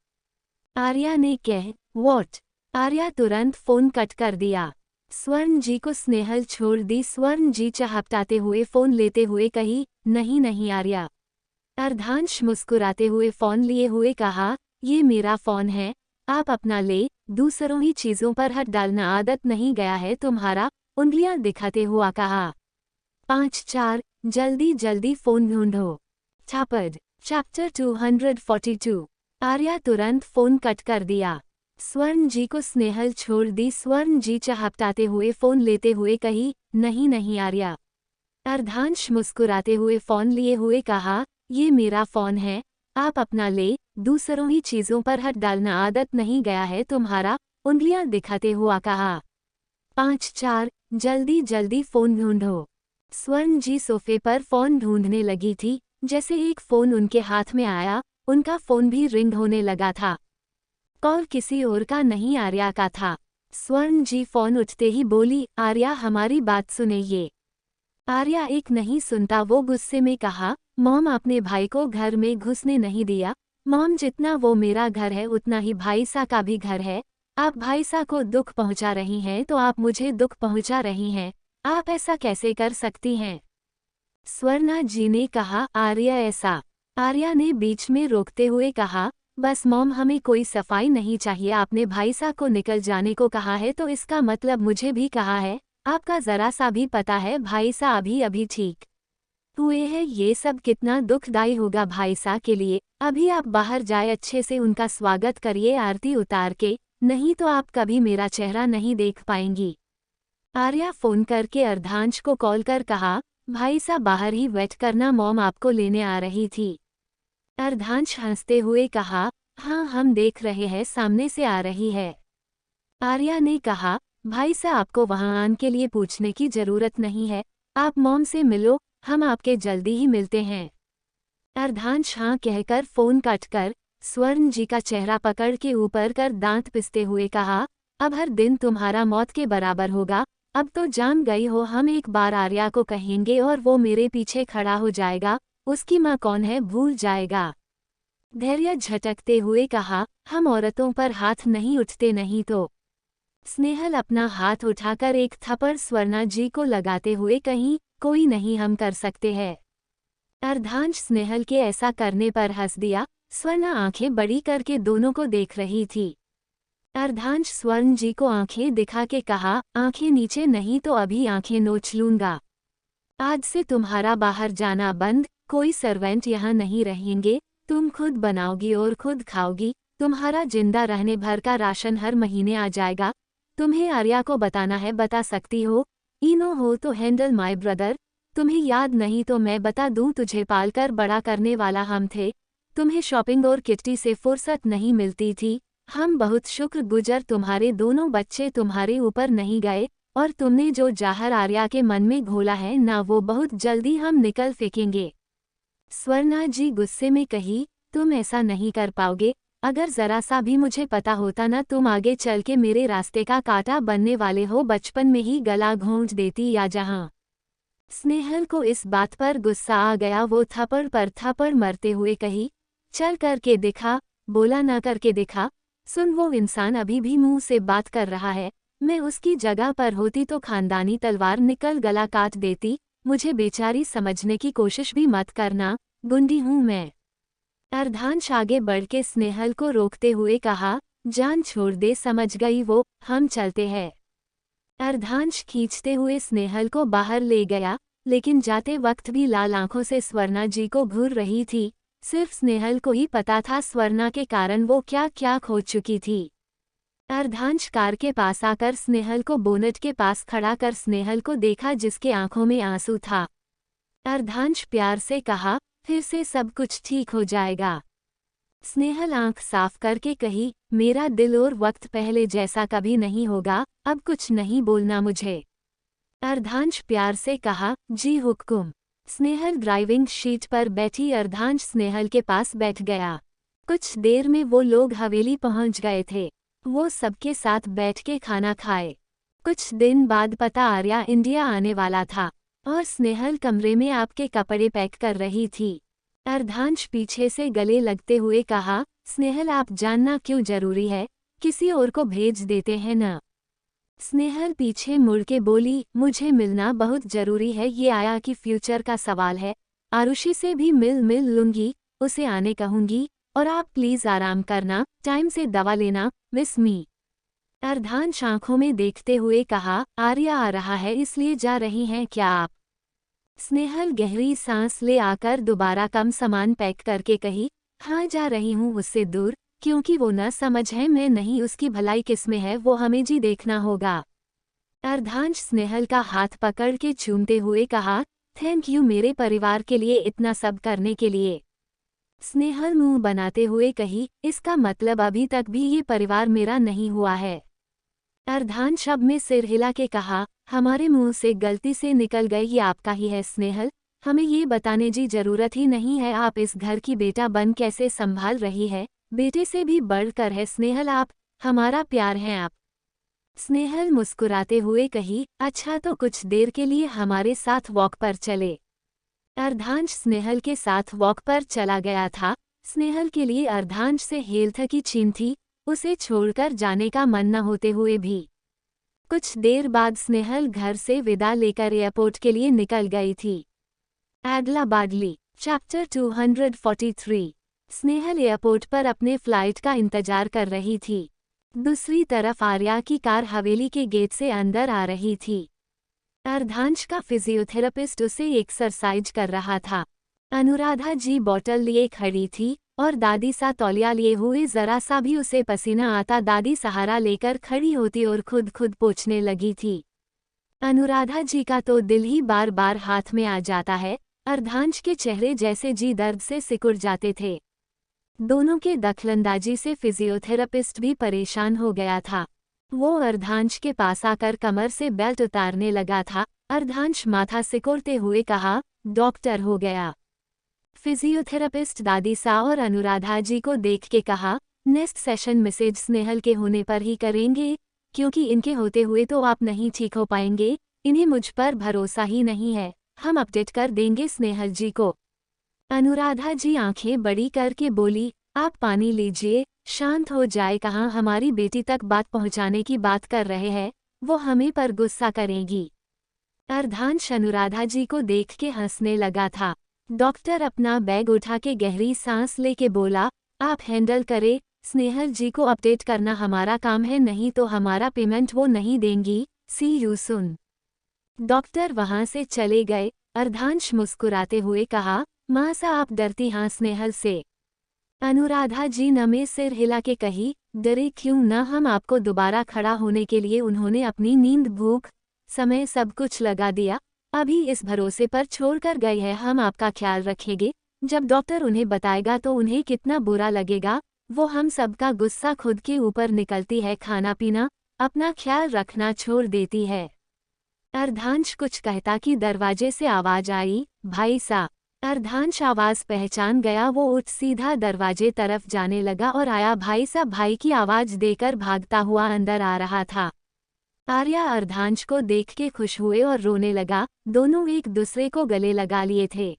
A: आर्या ने कह, व्हाट। आर्या तुरंत फोन कट कर दिया। स्वर्ण जी को स्नेहल छोड़ दी। स्वर्ण जी चहपटाते हुए फोन लेते हुए कही, नहीं नहीं आर्या। अर्धांश मुस्कुराते हुए फोन लिए हुए कहा, ये मेरा फोन है, आप अपना ले, दूसरों ही चीजों पर हाथ डालना आदत नहीं गया है तुम्हारा, उंगलियां दिखाते हुआ कहा। 5-4 जल्दी जल्दी फोन ढूंढो। छापड़। चैप्टर 242। आर्या तुरंत फोन कट कर दिया। स्वर्ण जी को स्नेहल छोड़ दी। स्वर्ण जी चहपटाते हुए फोन लेते हुए कही, नहीं नहीं आर्या। अर्धांश मुस्कुराते हुए फोन लिए हुए कहा, ये मेरा फोन है, आप अपना ले, दूसरों ही चीजों पर हाथ डालना आदत नहीं गया है तुम्हारा, उंगलियां दिखाते हुआ कहा। 5-4 जल्दी जल्दी फोन ढूंढो। स्वर्ण जी सोफे पर फोन ढूंढने लगी थी, जैसे एक फोन उनके हाथ में आया, उनका फोन भी रिंग होने लगा था। कॉल किसी और का नहीं आर्या का था। स्वर्ण जी फोन उठते ही बोली, आर्या हमारी बात सुने ये। आर्या एक नहीं सुनता, वो गुस्से में कहा, मॉम अपने भाई को घर में घुसने नहीं दिया। मॉम जितना वो मेरा घर है उतना ही भाईसा का भी घर है। आप भाईसा को दुख पहुंचा रही हैं तो आप मुझे दुख पहुंचा रही हैं। आप ऐसा कैसे कर सकती हैं? स्वर्णा जी ने कहा, आर्या ऐसा। आर्या ने बीच में रोकते हुए कहा, बस मॉम हमें कोई सफाई नहीं चाहिए। आपने भाईसा को निकल जाने को कहा है तो इसका मतलब मुझे भी कहा है। आपका जरा सा भी पता है भाईसा अभी अभी ठीक हुए हैं। ये सब कितना दुखदाई होगा भाईसा के लिए। अभी आप बाहर जाए, अच्छे से उनका स्वागत करिए आरती उतार के, नहीं तो आप कभी मेरा चेहरा नहीं देख पाएंगी। आर्या फोन करके अर्धांश को कॉल कर कहा, भाईसा बाहर ही वेट करना, मॉम आपको लेने आ रही थी। अर्धांश हंसते हुए कहा, हाँ हम देख रहे हैं, सामने से आ रही है। आर्या ने कहा, भाईसा आपको वहां आने के लिए पूछने की जरूरत नहीं है, आप मॉम से मिलो, हम आपके जल्दी ही मिलते हैं। अर्धांश हाँ कहकर फोन काट कर स्वर्ण जी का चेहरा पकड़ के ऊपर कर दांत पिसते हुए कहा, अब हर दिन तुम्हारा मौत के बराबर होगा। अब तो जान गई हो, हम एक बार आर्या को कहेंगे और वो मेरे पीछे खड़ा हो जाएगा, उसकी माँ कौन है भूल जाएगा। धैर्य झटकते हुए कहा, हम औरतों पर हाथ नहीं उठते, नहीं तो। स्नेहल अपना हाथ उठाकर एक थप्पड़ स्वर्णा जी को लगाते हुए कहीं, कोई नहीं, हम कर सकते हैं। अर्धांश स्नेहल के ऐसा करने पर हंस दिया। स्वर्णा आंखें बड़ी करके दोनों को देख रही थी। अर्धांश स्वर्ण जी को आंखें दिखा के कहा, आंखें नीचे, नहीं तो अभी आंखें नोच लूंगा। आज से तुम्हारा बाहर जाना बंद, कोई सर्वेंट यहाँ नहीं रहेंगे, तुम खुद बनाओगी और खुद खाओगी। तुम्हारा जिंदा रहने भर का राशन हर महीने आ जाएगा। तुम्हें आर्या को बताना है, बता सकती हो। इनो हो तो हैंडल माय ब्रदर। तुम्हें याद नहीं तो मैं बता दूं, तुझे पालकर बड़ा करने वाला हम थे। तुम्हें शॉपिंग और किट्टी से फुर्सत नहीं मिलती थी। हम बहुत शुक्रगुजार, तुम्हारे दोनों बच्चे तुम्हारे ऊपर नहीं गए, और तुमने जो जहर आर्या के मन में घोला है ना, वो बहुत जल्दी हम निकल फेंकेंगे। स्वर्णा जी गुस्से में कही, तुम ऐसा नहीं कर पाओगे। अगर जरा सा भी मुझे पता होता ना, तुम आगे चल के मेरे रास्ते का कांटा बनने वाले हो, बचपन में ही गला घोंट देती या जहां। स्नेहल को इस बात पर गुस्सा आ गया, वो थप्पड़ पर थप्पड़ मरते हुए कही, चल करके दिखा, बोला ना करके दिखा। सुन, वो इंसान अभी भी मुंह से बात कर रहा है, मैं उसकी जगह पर होती तो खानदानी तलवार निकल गला काट देती। मुझे बेचारी समझने की कोशिश भी मत करना, गुंडी हूं मैं। अर्धांश आगे बढ़ के स्नेहल को रोकते हुए कहा, जान छोड़ दे, समझ गई वो, हम चलते हैं। अर्धांश खींचते हुए स्नेहल को बाहर ले गया, लेकिन जाते वक्त भी लाल आंखों से स्वर्णा जी को घूर रही थी। सिर्फ स्नेहल को ही पता था स्वर्णा के कारण वो क्या क्या खो चुकी थी। अर्धांश कार के पास आकर स्नेहल को बोनट के पास खड़ा कर स्नेहल को देखा, जिसके आंखों में आंसू था। अर्धांश प्यार से कहा, फिर से सब कुछ ठीक हो जाएगा। स्नेहल आंख साफ करके कही, मेरा दिल और वक्त पहले जैसा कभी नहीं होगा, अब कुछ नहीं बोलना मुझे। अर्धांश प्यार से कहा, जी हुक्म। स्नेहल ड्राइविंग सीट पर बैठी अर्धांश स्नेहल के पास बैठ गया। कुछ देर में वो लोग हवेली पहुंच गए थे। वो सबके साथ बैठ के खाना खाए। कुछ दिन बाद पता आर्या इंडिया आने वाला था और स्नेहल कमरे में आपके कपड़े पैक कर रही थी। अर्धांश पीछे से गले लगते हुए कहा, स्नेहल आप जानना क्यों जरूरी है, किसी और को भेज देते हैं ना। स्नेहल पीछे मुड़ के बोली, मुझे मिलना बहुत जरूरी है, ये आया कि फ्यूचर का सवाल है। आरुषि से भी मिल लूंगी, उसे आने कहूंगी, और आप प्लीज आराम करना, टाइम से दवा लेना, मिस मी। अर्धांश आंखों में देखते हुए कहा, आर्या आ रहा है इसलिए जा रही हैं क्या आप? स्नेहल गहरी सांस ले आकर दोबारा कम सामान पैक करके कही, हाँ जा रही हूँ उससे दूर, क्योंकि वो न समझ है मैं नहीं, उसकी भलाई किसमें है वो हमें जी देखना होगा। अर्धांश स्नेहल का हाथ पकड़ के चूमते हुए कहा, थैंक यू मेरे परिवार के लिए इतना सब करने के लिए। स्नेहल मुंह बनाते हुए कही, इसका मतलब अभी तक भी ये परिवार मेरा नहीं हुआ है। अर्धांश अब में सिर हिला के कहा, हमारे मुंह से गलती से निकल गए, ये आपका ही है स्नेहल, हमें ये बताने की जरूरत ही नहीं है आप इस घर की बेटा बन कैसे संभाल रही है, बेटे से भी बढ़कर है स्नेहल, आप हमारा प्यार हैं आप। स्नेहल मुस्कुराते हुए कही, अच्छा तो कुछ देर के लिए हमारे साथ वॉक पर चले। अर्धांश स्नेहल के साथ वॉक पर चला गया था। स्नेहल के लिए अर्धांश से हेल्थ की छीन थी, उसे छोड़कर जाने का मन न होते हुए भी। कुछ देर बाद स्नेहल घर से विदा लेकर एयरपोर्ट के लिए निकल गई थी। एडलाबादली चैप्टर 243। स्नेहल एयरपोर्ट पर अपने फ्लाइट का इंतजार कर रही थी। दूसरी तरफ आर्या की कार हवेली के गेट से अंदर आ रही थी। अर्धांश का फिजियोथेरेपिस्ट उसे एक्सरसाइज कर रहा था। अनुराधा जी बॉटल लिए खड़ी थी और दादी सा तौलिया लिए हुए जरा सा भी उसे पसीना आता दादी सहारा लेकर खड़ी होती और खुद पोंछने लगी थी। अनुराधा जी का तो दिल ही बार बार हाथ में आ जाता है। अर्धांश के चेहरे जैसे जी दर्द से सिकुड़ जाते थे। दोनों के दखलंदाजी से फिजियोथेरेपिस्ट भी परेशान हो गया था। वो अर्धांश के पास आकर कमर से बेल्ट उतारने लगा था। अर्धांश माथा सिकोड़ते हुए कहा, डॉक्टर हो गया। फिजियोथेरेपिस्ट दादी सा और अनुराधा जी को देख के कहा, नेक्स्ट सेशन मैसेज स्नेहल के होने पर ही करेंगे, क्योंकि इनके होते हुए तो आप नहीं ठीक हो पाएंगे। इन्हें मुझ पर भरोसा ही नहीं है, हम अपडेट कर देंगे स्नेहल जी को। अनुराधा जी आंखें बड़ी करके बोली, आप पानी लीजिए, शांत हो जाए। कहाँ हमारी बेटी तक बात पहुंचाने की बात कर रहे हैं, वो हमें पर गुस्सा करेंगी। अर्धांश अनुराधा जी को देख के हंसने लगा था। डॉक्टर अपना बैग उठा के गहरी सांस लेके बोला, आप हैंडल करे, स्नेहल जी को अपडेट करना हमारा काम है, नहीं तो हमारा पेमेंट वो नहीं देंगी। सी यू सुन। डॉक्टर वहां से चले गए। अर्धांश मुस्कुराते हुए कहा, माँ सा आप डरती हाँ स्नेहल से। अनुराधा जी नमे सिर हिला के कही, डरे क्यों ना, हम आपको दोबारा खड़ा होने के लिए उन्होंने अपनी नींद भूख समय सब कुछ लगा दिया, अभी इस भरोसे पर छोड़कर गए हैं हम आपका ख्याल रखेंगे। जब डॉक्टर उन्हें बताएगा तो उन्हें कितना बुरा लगेगा। वो हम सबका गुस्सा खुद के ऊपर निकलती है, खाना पीना अपना ख्याल रखना छोड़ देती है। अर्धांश कुछ कहता कि दरवाजे से आवाज आई, भाई सा। अर्धांश आवाज पहचान गया। वो उठ सीधा दरवाजे तरफ जाने लगा और आया भाई सा भाई की आवाज देकर भागता हुआ अंदर आ रहा था। आर्या अर्धांश को देख के खुश हुए और रोने लगा। दोनों एक दूसरे को गले लगा लिए थे।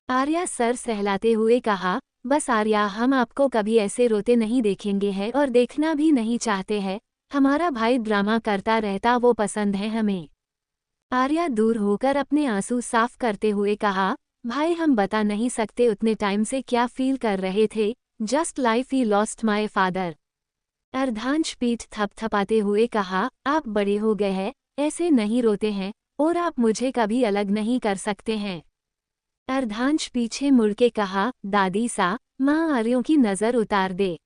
A: आर्या सर सहलाते हुए कहा, बस आर्या, हम आपको कभी ऐसे रोते नहीं देखेंगे हैं और देखना भी नहीं चाहते हैं। हमारा भाई ड्रामा करता रहता, वो पसंद है हमें। आर्या दूर होकर अपने आंसू साफ करते हुए कहा, भाई हम बता नहीं सकते उतने टाइम से क्या फील कर रहे थे, just like we lost my father. Ardhansh पीठ थपथपाते हुए कहा, आप बड़े हो गए हैं, ऐसे नहीं रोते हैं, और आप मुझे कभी अलग नहीं कर सकते हैं। अर्धांश पीछे मुड़ के कहा, दादी सा, माँ आर्यों की नज़र उतार दे।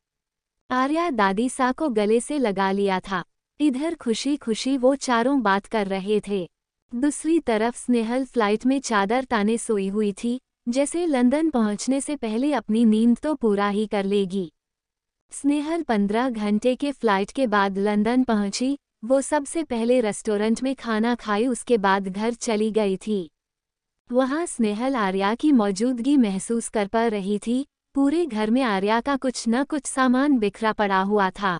A: आर्या दादी सा को गले से लगा लिया था। इधर खुशी खुशी वो चारों बात कर रहे थे। दूसरी तरफ स्नेहल फ्लाइट में चादर ताने सोई हुई थी, जैसे लंदन पहुंचने से पहले अपनी नींद तो पूरा ही कर लेगी। स्नेहल 15 घंटे के फ्लाइट के बाद लंदन पहुंची। वो सबसे पहले रेस्टोरेंट में खाना खाई, उसके बाद घर चली गई थी। वहां स्नेहल आर्या की मौजूदगी महसूस कर पा रही थी। पूरे घर में आर्या का कुछ न कुछ सामान बिखरा पड़ा हुआ था।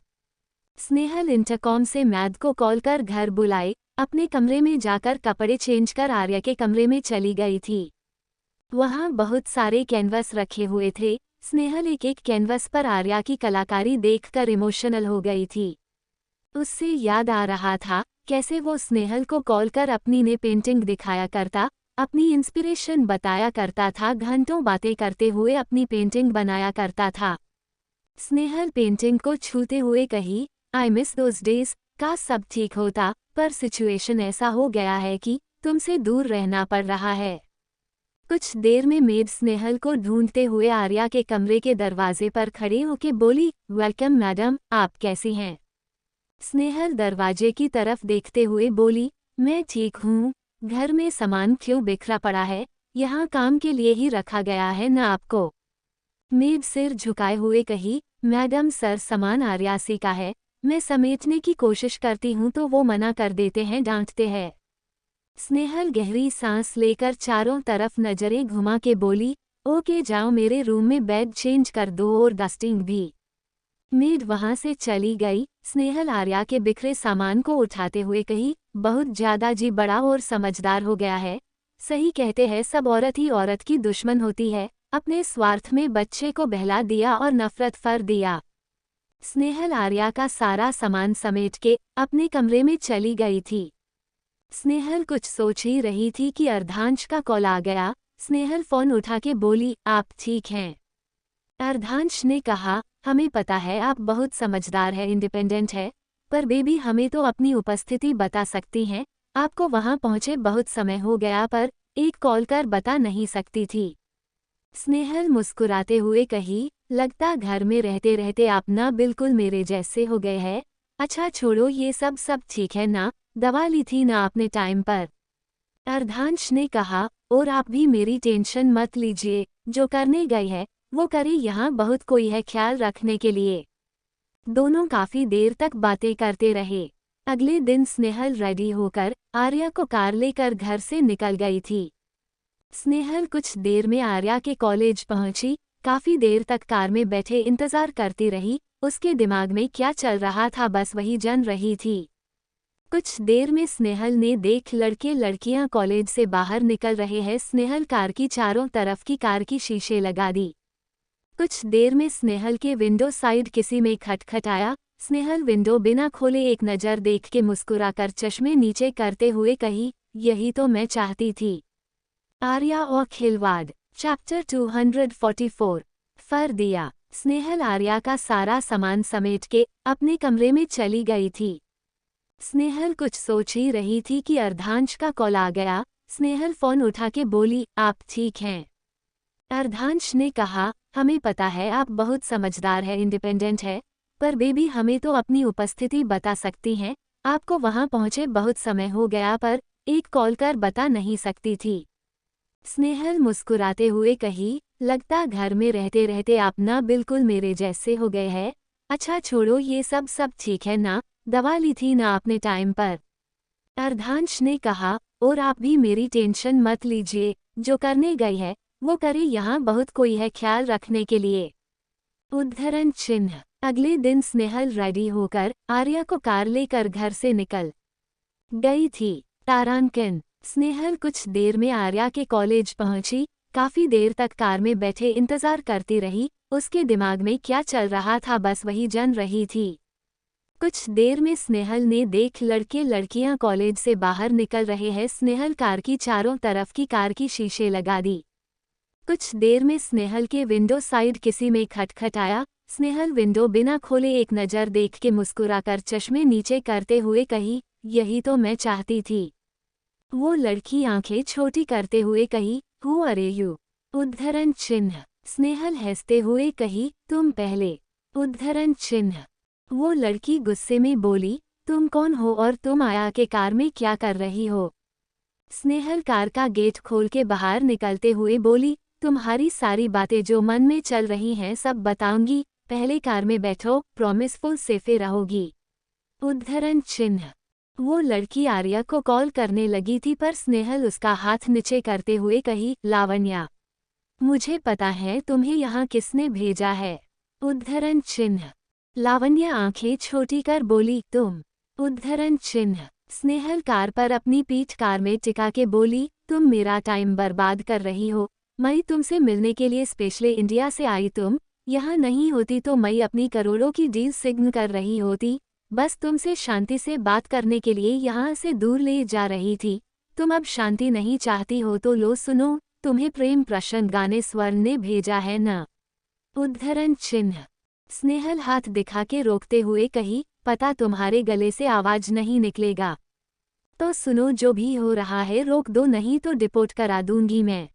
A: स्नेहल इंटरकॉम से मैड को कॉल कर घर बुलाए, अपने कमरे में जाकर कपड़े चेंज कर आर्या के कमरे में चली गई थी। वहां बहुत सारे कैनवस रखे हुए थे। स्नेहल एक एक कैनवस पर आर्या की कलाकारी देखकर इमोशनल हो गई थी। उससे याद आ रहा था कैसे वो स्नेहल को कॉल कर अपनी ने पेंटिंग दिखाया करता, अपनी इंस्पिरेशन बताया करता था, घंटों बातें करते हुए अपनी पेंटिंग बनाया करता था। स्नेहल पेंटिंग को छूते हुए कही, आई मिस दोज डेज, का सब ठीक होता, पर सिचुएशन ऐसा हो गया है कि तुमसे दूर रहना पड़ रहा है। कुछ देर में मेड स्नेहल को ढूंढते हुए आर्या के कमरे के दरवाजे पर खड़े होके बोली, वेलकम मैडम, आप कैसी हैं? स्नेहल दरवाजे की तरफ देखते हुए बोली, मैं ठीक हूँ। घर में सामान क्यों बिखरा पड़ा है? यहाँ काम के लिए ही रखा गया है ना आपको? मेड सिर झुकाए हुए कही, मैडम सर सामान आर्यासी का है, मैं समेटने की कोशिश करती हूँ तो वो मना कर देते हैं, डांटते हैं। स्नेहल गहरी सांस लेकर चारों तरफ नजरें घुमा के बोली, ओके जाओ, मेरे रूम में बेड चेंज कर दो और डस्टिंग भी। मेड वहां से चली गई। स्नेहल आर्या के बिखरे सामान को उठाते हुए कही, बहुत ज्यादा जी बड़ा और समझदार हो गया है। सही कहते हैं, सब औरत ही औरत की दुश्मन होती है। अपने स्वार्थ में बच्चे को बहला दिया और नफरत फर दिया। स्नेहल आर्या का सारा सामान समेट के अपने कमरे में चली गई थी। स्नेहल कुछ सोच ही रही थी कि अर्धांश का कॉल आ गया। स्नेहल फोन उठा के बोली, आप ठीक हैं? अर्धांश ने कहा, हमें पता है आप बहुत समझदार है, इंडिपेंडेंट है, पर बेबी हमें तो अपनी उपस्थिति बता सकती हैं। आपको वहां पहुंचे बहुत समय हो गया, पर एक कॉल कर बता नहीं सकती थी। स्नेहल मुस्कुराते हुए कही, लगता घर में रहते रहते आप ना बिल्कुल मेरे जैसे हो गए हैं। अच्छा छोड़ो ये सब ठीक है ना, दवा ली थी ना आपने टाइम पर? अर्धांश ने कहा, और आप भी मेरी टेंशन मत लीजिए, जो करने गई है वो करे, यहाँ बहुत कोई है ख्याल रखने के लिए। दोनों काफी देर तक बातें करते रहे। अगले दिन स्नेहल रेडी होकर आर्या को कार लेकर घर से निकल गई थी। स्नेहल कुछ देर में आर्या के कॉलेज पहुंची। काफी देर तक कार में बैठे इंतजार करती रही। उसके दिमाग में क्या चल रहा था बस वही जन रही थी। कुछ देर में स्नेहल ने देख लड़के लड़कियां कॉलेज से बाहर निकल रहे हैं। स्नेहल कार की चारों तरफ की कार की शीशे लगा दी। कुछ देर में स्नेहल के विंडो साइड किसी में खटखटाया। स्नेहल विंडो बिना खोले एक नज़र देख के मुस्कुराकर चश्मे नीचे करते हुए कही, यही तो मैं चाहती थी। आर्या और खिलवाड़, चैप्टर 244। फर दिया। स्नेहल आर्या का सारा सामान समेट के अपने कमरे में चली गई थी। स्नेहल कुछ सोच ही रही थी कि अर्धांश का कॉल आ गया। स्नेहल फोन उठा के बोली, आप ठीक हैं? अर्धांश ने कहा, हमें पता है आप बहुत समझदार है, इंडिपेंडेंट है, पर बेबी हमें तो अपनी उपस्थिति बता सकती हैं। आपको वहां पहुंचे बहुत समय हो गया, पर एक कॉल कर बता नहीं सकती थी। स्नेहल मुस्कुराते हुए कही, लगता घर में रहते रहते आप ना बिल्कुल मेरे जैसे हो गए हैं। अच्छा छोड़ो ये सब ठीक है ना, दवा ली थी ना आपने टाइम पर? अर्धांश ने कहा, और आप भी मेरी टेंशन मत लीजिए, जो करने गई है वो करे, यहाँ बहुत कोई है ख्याल रखने के लिए। उद्धरण चिन्ह। अगले दिन स्नेहल रेडी होकर आर्या को कार लेकर घर से निकल गई थी। तारांकन। स्नेहल कुछ देर में आर्या के कॉलेज पहुंची। काफी देर तक कार में बैठे इंतजार करती रही। उसके दिमाग में क्या चल रहा था बस वही जन रही थी। कुछ देर में स्नेहल ने देख लड़के लड़कियां कॉलेज से बाहर निकल रहे हैं। स्नेहल कार की चारों तरफ की कार की शीशे लगा दी। कुछ देर में स्नेहल के विंडो साइड किसी में खटखटाया। स्नेहल विंडो बिना खोले एक नज़र देख के मुस्कुराकर चश्मे नीचे करते हुए कही, यही तो मैं चाहती थी। वो लड़की आंखें छोटी करते हुए कही, हु आर यू? उद्धरण चिन्ह। स्नेहल हंसते हुए कही, तुम पहले। उद्धरण चिन्ह। वो लड़की गुस्से में बोली, तुम कौन हो और तुम आया के कार में क्या कर रही हो? स्नेहल कार का गेट खोल के बाहर निकलते हुए बोली, तुम्हारी सारी बातें जो मन में चल रही हैं सब बताऊंगी, पहले कार में बैठो, प्रॉमिसफुल सेफे रहोगी। उद्धरण चिन्ह। वो लड़की आर्या को कॉल करने लगी थी, पर स्नेहल उसका हाथ नीचे करते हुए कही, लावण्या, मुझे पता है तुम्हें यहाँ किसने भेजा है। उद्धरण चिन्ह। लावण्या आंखें छोटी कर बोली, तुम? उद्धरण चिन्ह। स्नेहल कार पर अपनी पीठ कार में टिका के बोली, तुम मेरा टाइम बर्बाद कर रही हो। मैं तुमसे मिलने के लिए स्पेशली इंडिया से आई, तुम यहाँ नहीं होती तो मैं अपनी करोड़ों की डील सिग्न कर रही होती। बस तुमसे शांति से बात करने के लिए यहाँ से दूर ले जा रही थी। तुम अब शांति नहीं चाहती हो तो लो सुनो, तुम्हें प्रेम प्रश्न गाने स्वर्ण ने भेजा है न। उद्धरण चिन्ह। स्नेहल हाथ दिखा के रोकते हुए कही, पता तुम्हारे गले से आवाज नहीं निकलेगा तो सुनो, जो भी हो रहा है रोक दो, नहीं तो डिपोर्ट करा दूंगी मैं।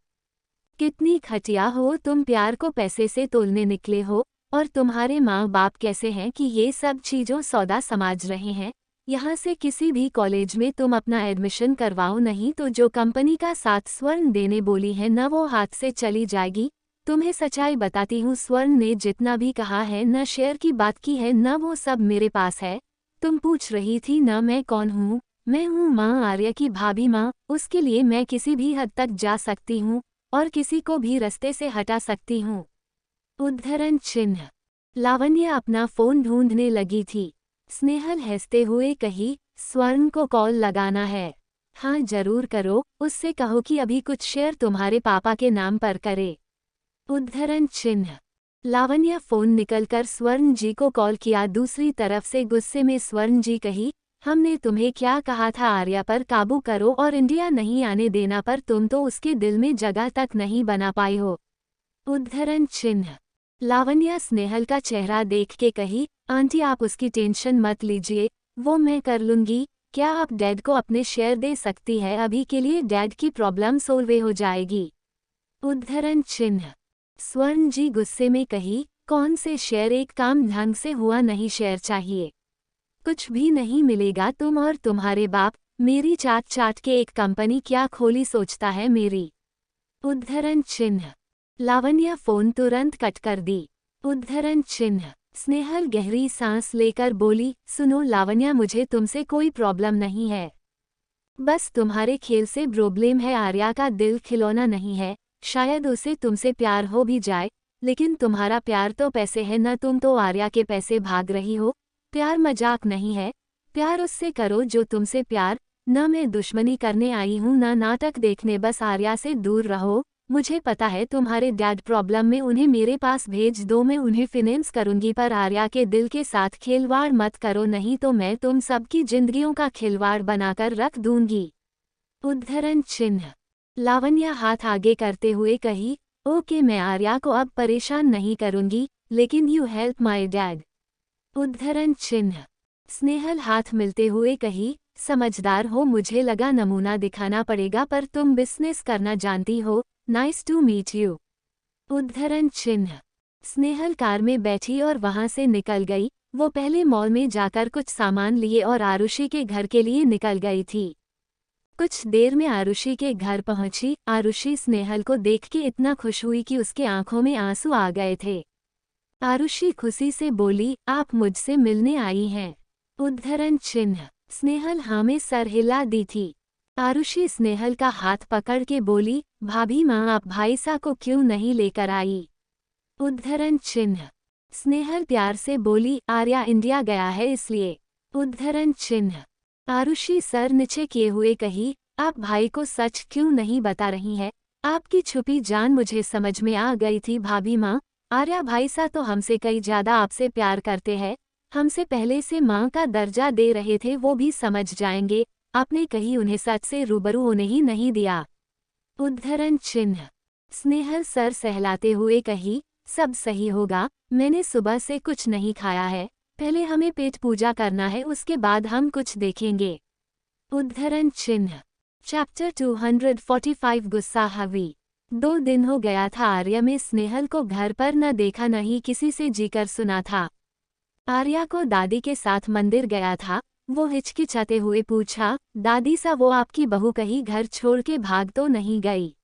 A: कितनी घटिया हो तुम, प्यार को पैसे से तोलने निकले हो। और तुम्हारे माँ बाप कैसे हैं कि ये सब चीज़ों सौदा समझ रहे हैं। यहाँ से किसी भी कॉलेज में तुम अपना एडमिशन करवाओ, नहीं तो जो कंपनी का साथ स्वर्ण देने बोली है न वो हाथ से चली जाएगी। तुम्हें सच्चाई बताती हूँ, स्वर्ण ने जितना भी कहा है न शेयर की बात की है न वो सब मेरे पास है। तुम पूछ रही थी न मैं कौन हूँ? मैं हूँ माँ आर्या की भाभी माँ। उसके लिए मैं किसी भी हद तक जा सकती हूँ और किसी को भी रास्ते से हटा सकती हूँ। उद्धरण चिन्ह। लावण्या अपना फोन ढूंढने लगी थी। स्नेहल हंसते हुए कही, स्वर्ण को कॉल लगाना है। हाँ जरूर करो, उससे कहो कि अभी कुछ शेयर तुम्हारे पापा के नाम पर करे। उद्धरण चिन्ह। लावण्या फोन निकलकर स्वर्ण जी को कॉल किया। दूसरी तरफ से गुस्से में स्वर्ण जी कही, हमने तुम्हें क्या कहा था, आर्या पर काबू करो और इंडिया नहीं आने देना, पर तुम तो उसके दिल में जगह तक नहीं बना पाई हो। उद्धरण चिन्ह। लावण्या स्नेहल का चेहरा देख के कही, आंटी आप उसकी टेंशन मत लीजिए, वो मैं कर लूंगी। क्या आप डैड को अपने शेयर दे सकती है, अभी के लिए डैड की प्रॉब्लम सोल्व हो जाएगी। उद्धरण चिन्ह। स्वर्ण जी गुस्से में कही, कौन से शेयर, एक काम ढंग से हुआ नहीं, शेयर चाहिए। कुछ भी नहीं मिलेगा, तुम और तुम्हारे बाप मेरी चाट चाट के एक कंपनी क्या खोली सोचता है मेरी। उद्धरण चिन्ह। लावण्या फोन तुरंत कट कर दी। उद्धरण चिन्ह। स्नेहल गहरी सांस लेकर बोली, सुनो लावण्या, मुझे तुमसे कोई प्रॉब्लम नहीं है, बस तुम्हारे खेल से प्रॉब्लम है। आर्या का दिल खिलौना नहीं है, शायद उसे तुमसे प्यार हो भी जाए, लेकिन तुम्हारा प्यार तो पैसे है न, तुम तो आर्या के पैसे भाग रही हो। प्यार मजाक नहीं है, प्यार उससे करो जो तुमसे प्यार, न मैं दुश्मनी करने आई हूँ न नाटक देखने, बस आर्या से दूर रहो। मुझे पता है तुम्हारे डैड प्रॉब्लम में, उन्हें मेरे पास भेज दो, मैं उन्हें फिनेंस करूंगी, पर आर्या के दिल के साथ खिलवाड़ मत करो, नहीं तो मैं तुम सबकी जिंदगियों का खिलवाड़ बनाकर रख दूंगी। उद्धरण चिन्ह। लावण्या हाथ आगे करते हुए कही, ओके मैं आर्या को अब परेशान नहीं करूंगी, लेकिन यू हेल्प माई डैड। उद्धरण चिन्ह। स्नेहल हाथ मिलते हुए कही, समझदार हो, मुझे लगा नमूना दिखाना पड़ेगा, पर तुम बिजनेस करना जानती हो, नाइस टू मीट यू। उद्धरण चिन्ह। स्नेहल कार में बैठी और वहां से निकल गई। वो पहले मॉल में जाकर कुछ सामान लिए और आरुषि के घर के लिए निकल गई थी। कुछ देर में आरुषि के घर पहुंची। आरुषि स्नेहल को देख के इतना खुश हुई कि उसके आंखों में आंसू आ गए थे। आरुषि खुशी से बोली, आप मुझसे मिलने आई हैं। उद्धरण चिन्ह। स्नेहल हाँ में सर हिला दी थी। आरुषि स्नेहल का हाथ पकड़ के बोली, भाभी माँ आप भाईसा को क्यों नहीं लेकर आई। उद्धरण चिन्ह। स्नेहल प्यार से बोली, आर्या इंडिया गया है इसलिए। उद्धरण चिन्ह। आरुषि सर नीचे किए हुए कही, आप भाई को सच क्यों नहीं बता रही हैं, आपकी छुपी जान मुझे समझ में आ गई थी भाभी माँ। आर्या भाईसा तो हमसे कई ज्यादा आपसे प्यार करते हैं, हमसे पहले से माँ का दर्जा दे रहे थे, वो भी समझ जाएंगे, आपने कहीं उन्हें सच से रूबरू होने ही नहीं दिया। उद्धरण चिन्ह। स्नेहल सर सहलाते हुए कही, सब सही होगा, मैंने सुबह से कुछ नहीं खाया है, पहले हमें पेट पूजा करना है, उसके बाद हम कुछ देखेंगे। उद्धरण चिन्ह। चैप्टर 245 गुस्सा हावी। 2 दिन हो गया था आर्या में स्नेहल को घर पर न देखा न ही किसी से जीकर सुना था। आर्या को दादी के साथ मंदिर गया था। वो हिचकिचाते हुए पूछा, दादी सा वो आपकी बहू कहीं घर छोड़ के भाग तो नहीं गई।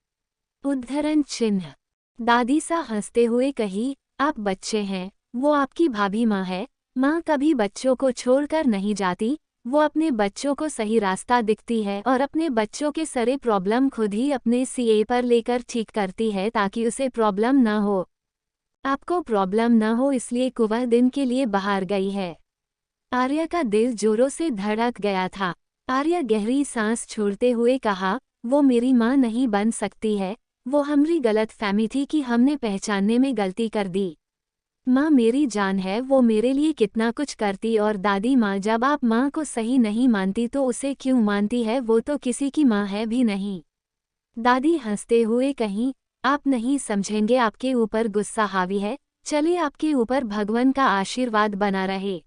A: उद्धरण चिन्ह। दादी सा हंसते हुए कही, आप बच्चे हैं, वो आपकी भाभी माँ है, माँ कभी बच्चों को छोड़कर नहीं जाती, वो अपने बच्चों को सही रास्ता दिखती है और अपने बच्चों के सारे प्रॉब्लम खुद ही अपने सीए पर लेकर ठीक करती है ताकि उसे प्रॉब्लम न हो। आपको प्रॉब्लम न हो इसलिए वह दिन के लिए बाहर गई है। आर्या का दिल जोरों से धड़क गया था। आर्या गहरी सांस छोड़ते हुए कहा, वो मेरी माँ नहीं बन सकती है, वो हमारी गलत फहमी थी कि हमने पहचानने में गलती कर दी। माँ मेरी जान है, वो मेरे लिए कितना कुछ करती, और दादी माँ जब आप माँ को सही नहीं मानती तो उसे क्यों मानती है, वो तो किसी की माँ है भी नहीं। दादी हंसते हुए कहीं, आप नहीं समझेंगे, आपके ऊपर गुस्सा हावी है, चले आपके ऊपर भगवान का आशीर्वाद बना रहे।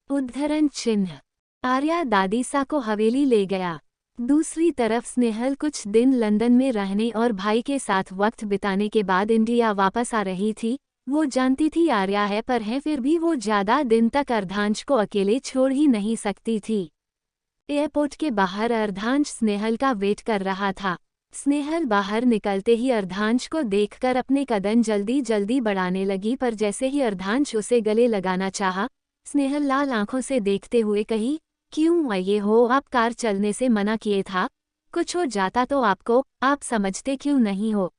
A: उद्धरण चिन्ह। आर्या दादी सा को हवेली ले गया। दूसरी तरफ स्नेहल कुछ दिन लंदन में रहने और भाई के साथ वक्त बिताने के बाद इंडिया वापस आ रही थी। वो जानती थी आर्या है पर है, फिर भी वो ज्यादा दिन तक अर्धांश को अकेले छोड़ ही नहीं सकती थी। एयरपोर्ट के बाहर अर्धांश स्नेहल का वेट कर रहा था। स्नेहल बाहर निकलते ही अर्धांश को देखकर अपने कदम जल्दी जल्दी बढ़ाने लगी, पर जैसे ही अर्धांश उसे गले लगाना चाहा, स्नेहल लाल आंखों से देखते हुए कही, क्यों आए हो, आप कार चलने से मना किए था, कुछ हो जाता तो आपको, आप समझते क्यों नहीं हो।